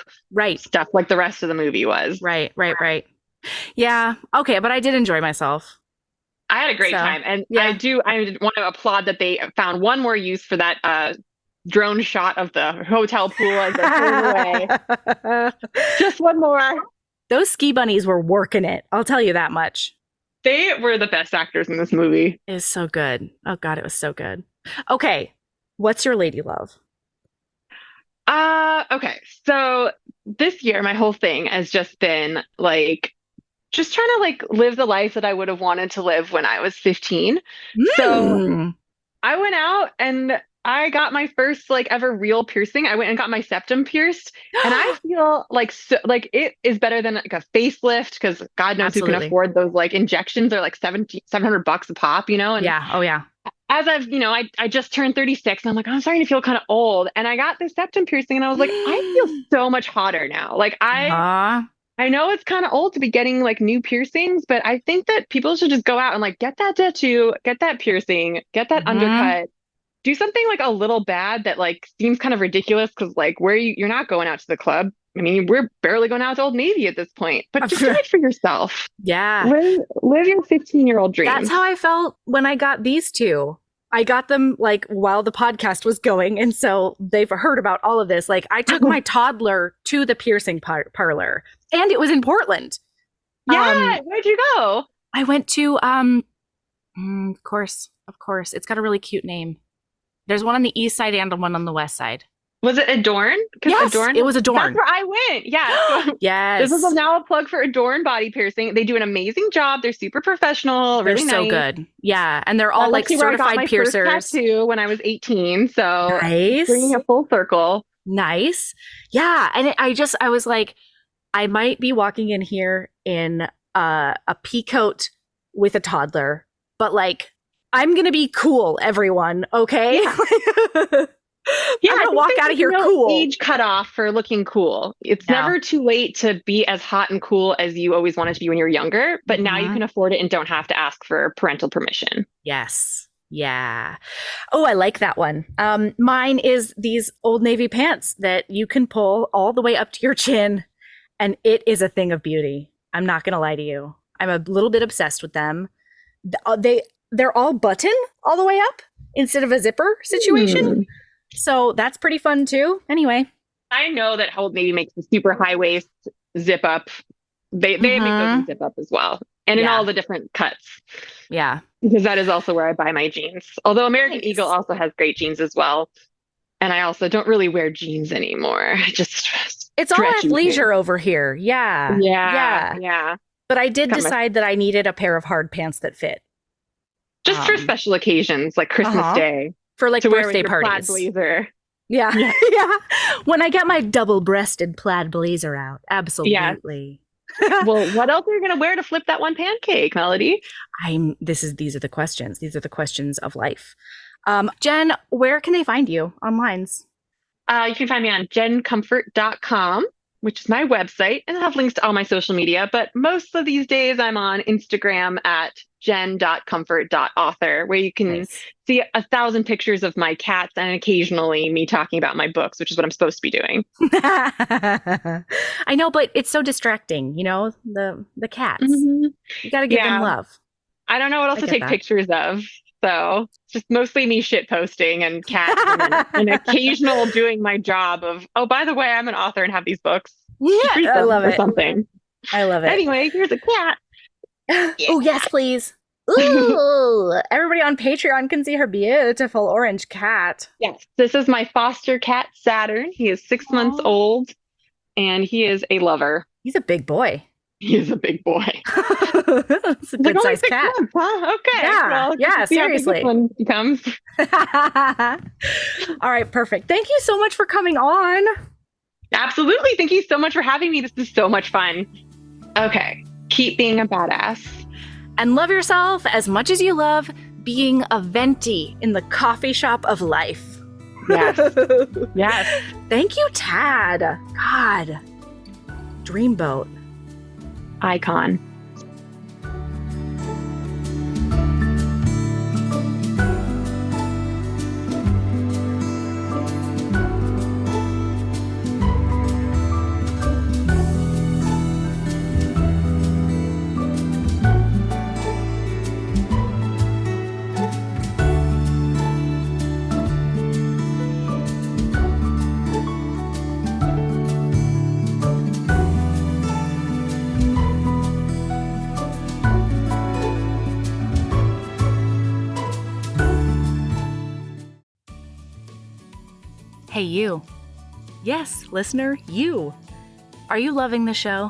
stuff like the rest of the movie was. Right. Yeah. Okay. But I did enjoy myself. I had a great time. And I want to applaud that they found one more use for that drone shot of the hotel pool as they flew away. Just one more. Those ski bunnies were working it. I'll tell you that much. They were the best actors in this movie. It is so good. Oh God, it was so good. Okay. What's your lady love? Okay. So this year, my whole thing has just been like, just trying to like live the life that I would have wanted to live when I was 15. So I went out and I got my first like ever real piercing. I went and got my septum pierced, and I feel like it is better than like a facelift because God knows who can afford those like injections. They're like $700 a pop, you know? And oh yeah. As I've, you know, I just turned 36 and I'm like, I'm starting to feel kind of old. And I got this septum piercing and I was like, I feel so much hotter now. Like I know it's kind of old to be getting like new piercings, but I think that people should just go out and like get that tattoo, get that piercing, get that undercut, do something like a little bad that like seems kind of ridiculous because like you're not going out to the club. I mean, we're barely going out to Old Navy at this point, but just do it for yourself. Yeah. Live your 15-year-old dreams. That's how I felt when I got these two. I got them like while the podcast was going. And so they've heard about all of this. Like I took my toddler to the piercing parlor and it was in Portland. Yeah. Where'd you go? I went to, of course. It's got a really cute name. There's one on the east side and one on the west side. Was it Adorn? Yes, it was Adorn. That's where I went. Yeah. Yes. This is now a plug for Adorn Body Piercing. They do an amazing job. They're super professional. They're really so nice. good. Yeah. And they're all like certified piercers. I got my first tattoo when I was 18. So nice. Bringing it full circle. Nice. Yeah. And I was like, I might be walking in here in a pea coat with a toddler, but like, I'm going to be cool, everyone. Okay. Yeah, I'm gonna walk out of here cool. Age cutoff for looking cool. It's never too late to be as hot and cool as you always wanted to be when you're younger, but now you can afford it and don't have to ask for parental permission. Yes. Yeah. Oh, I like that one. Mine is these Old Navy pants that you can pull all the way up to your chin, and it is a thing of beauty. I'm not gonna lie to you. I'm a little bit obsessed with them. They're all button all the way up instead of a zipper situation. So that's pretty fun too. Anyway. I know that Old Navy makes the super high waist zip up. They make those in zip up as well. And in all the different cuts. Yeah. Because that is also where I buy my jeans. Although American Eagle also has great jeans as well. And I also don't really wear jeans anymore. It's all athleisure over here. Yeah. Yeah. But I did decide that I needed a pair of hard pants that fit. Just for special occasions like Christmas Day. For like birthday parties. Plaid blazer. Yeah. Yeah. When I get my double-breasted plaid blazer out. Absolutely. Well, what else are you going to wear to flip that one pancake, Melody? These are the questions. These are the questions of life. Jen, where can they find you online? You can find me on jencomfort.com, which is my website, and I have links to all my social media. But most of these days, I'm on Instagram at jen.comfort.author, where you can see 1,000 pictures of my cats and occasionally me talking about my books, which is what I'm supposed to be doing. I know, but it's so distracting, the cats. You got to give them love. I don't know what else to take pictures of. So it's just mostly me shit posting and cats and an occasional doing my job of, oh, by the way, I'm an author and have these books. Yeah, I love it. Something. I love it. Anyway, here's a cat. Oh, yes, please. Ooh, everybody on Patreon can see her beautiful orange cat. Yes, this is my foster cat, Saturn. He is 6 months old, and he is a lover. He's a big boy. He is a big boy. It's a good sized cat. Months, huh? Okay. Yeah, well, seriously. When he comes. All right, perfect. Thank you so much for coming on. Absolutely. Thank you so much for having me. This is so much fun. Okay. Keep being a badass. And love yourself as much as you love being a venti in the coffee shop of life. Yes. Yes. Thank you, Tad. God. Dreamboat. Icon. Hey, you. Yes, listener, you. Are you loving the show?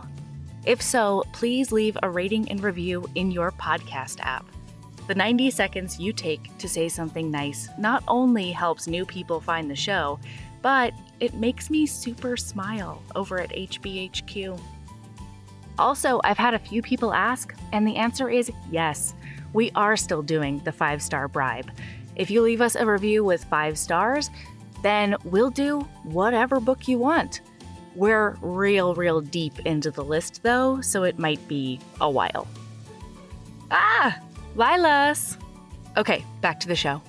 If so, please leave a rating and review in your podcast app. The 90 seconds you take to say something nice not only helps new people find the show, but it makes me super smile over at HBHQ. Also, I've had a few people ask, and the answer is yes. We are still doing the 5-star bribe. If you leave us a review with 5 stars, then we'll do whatever book you want. We're real deep into the list though, so it might be a while. Lilas! Okay, back to the show.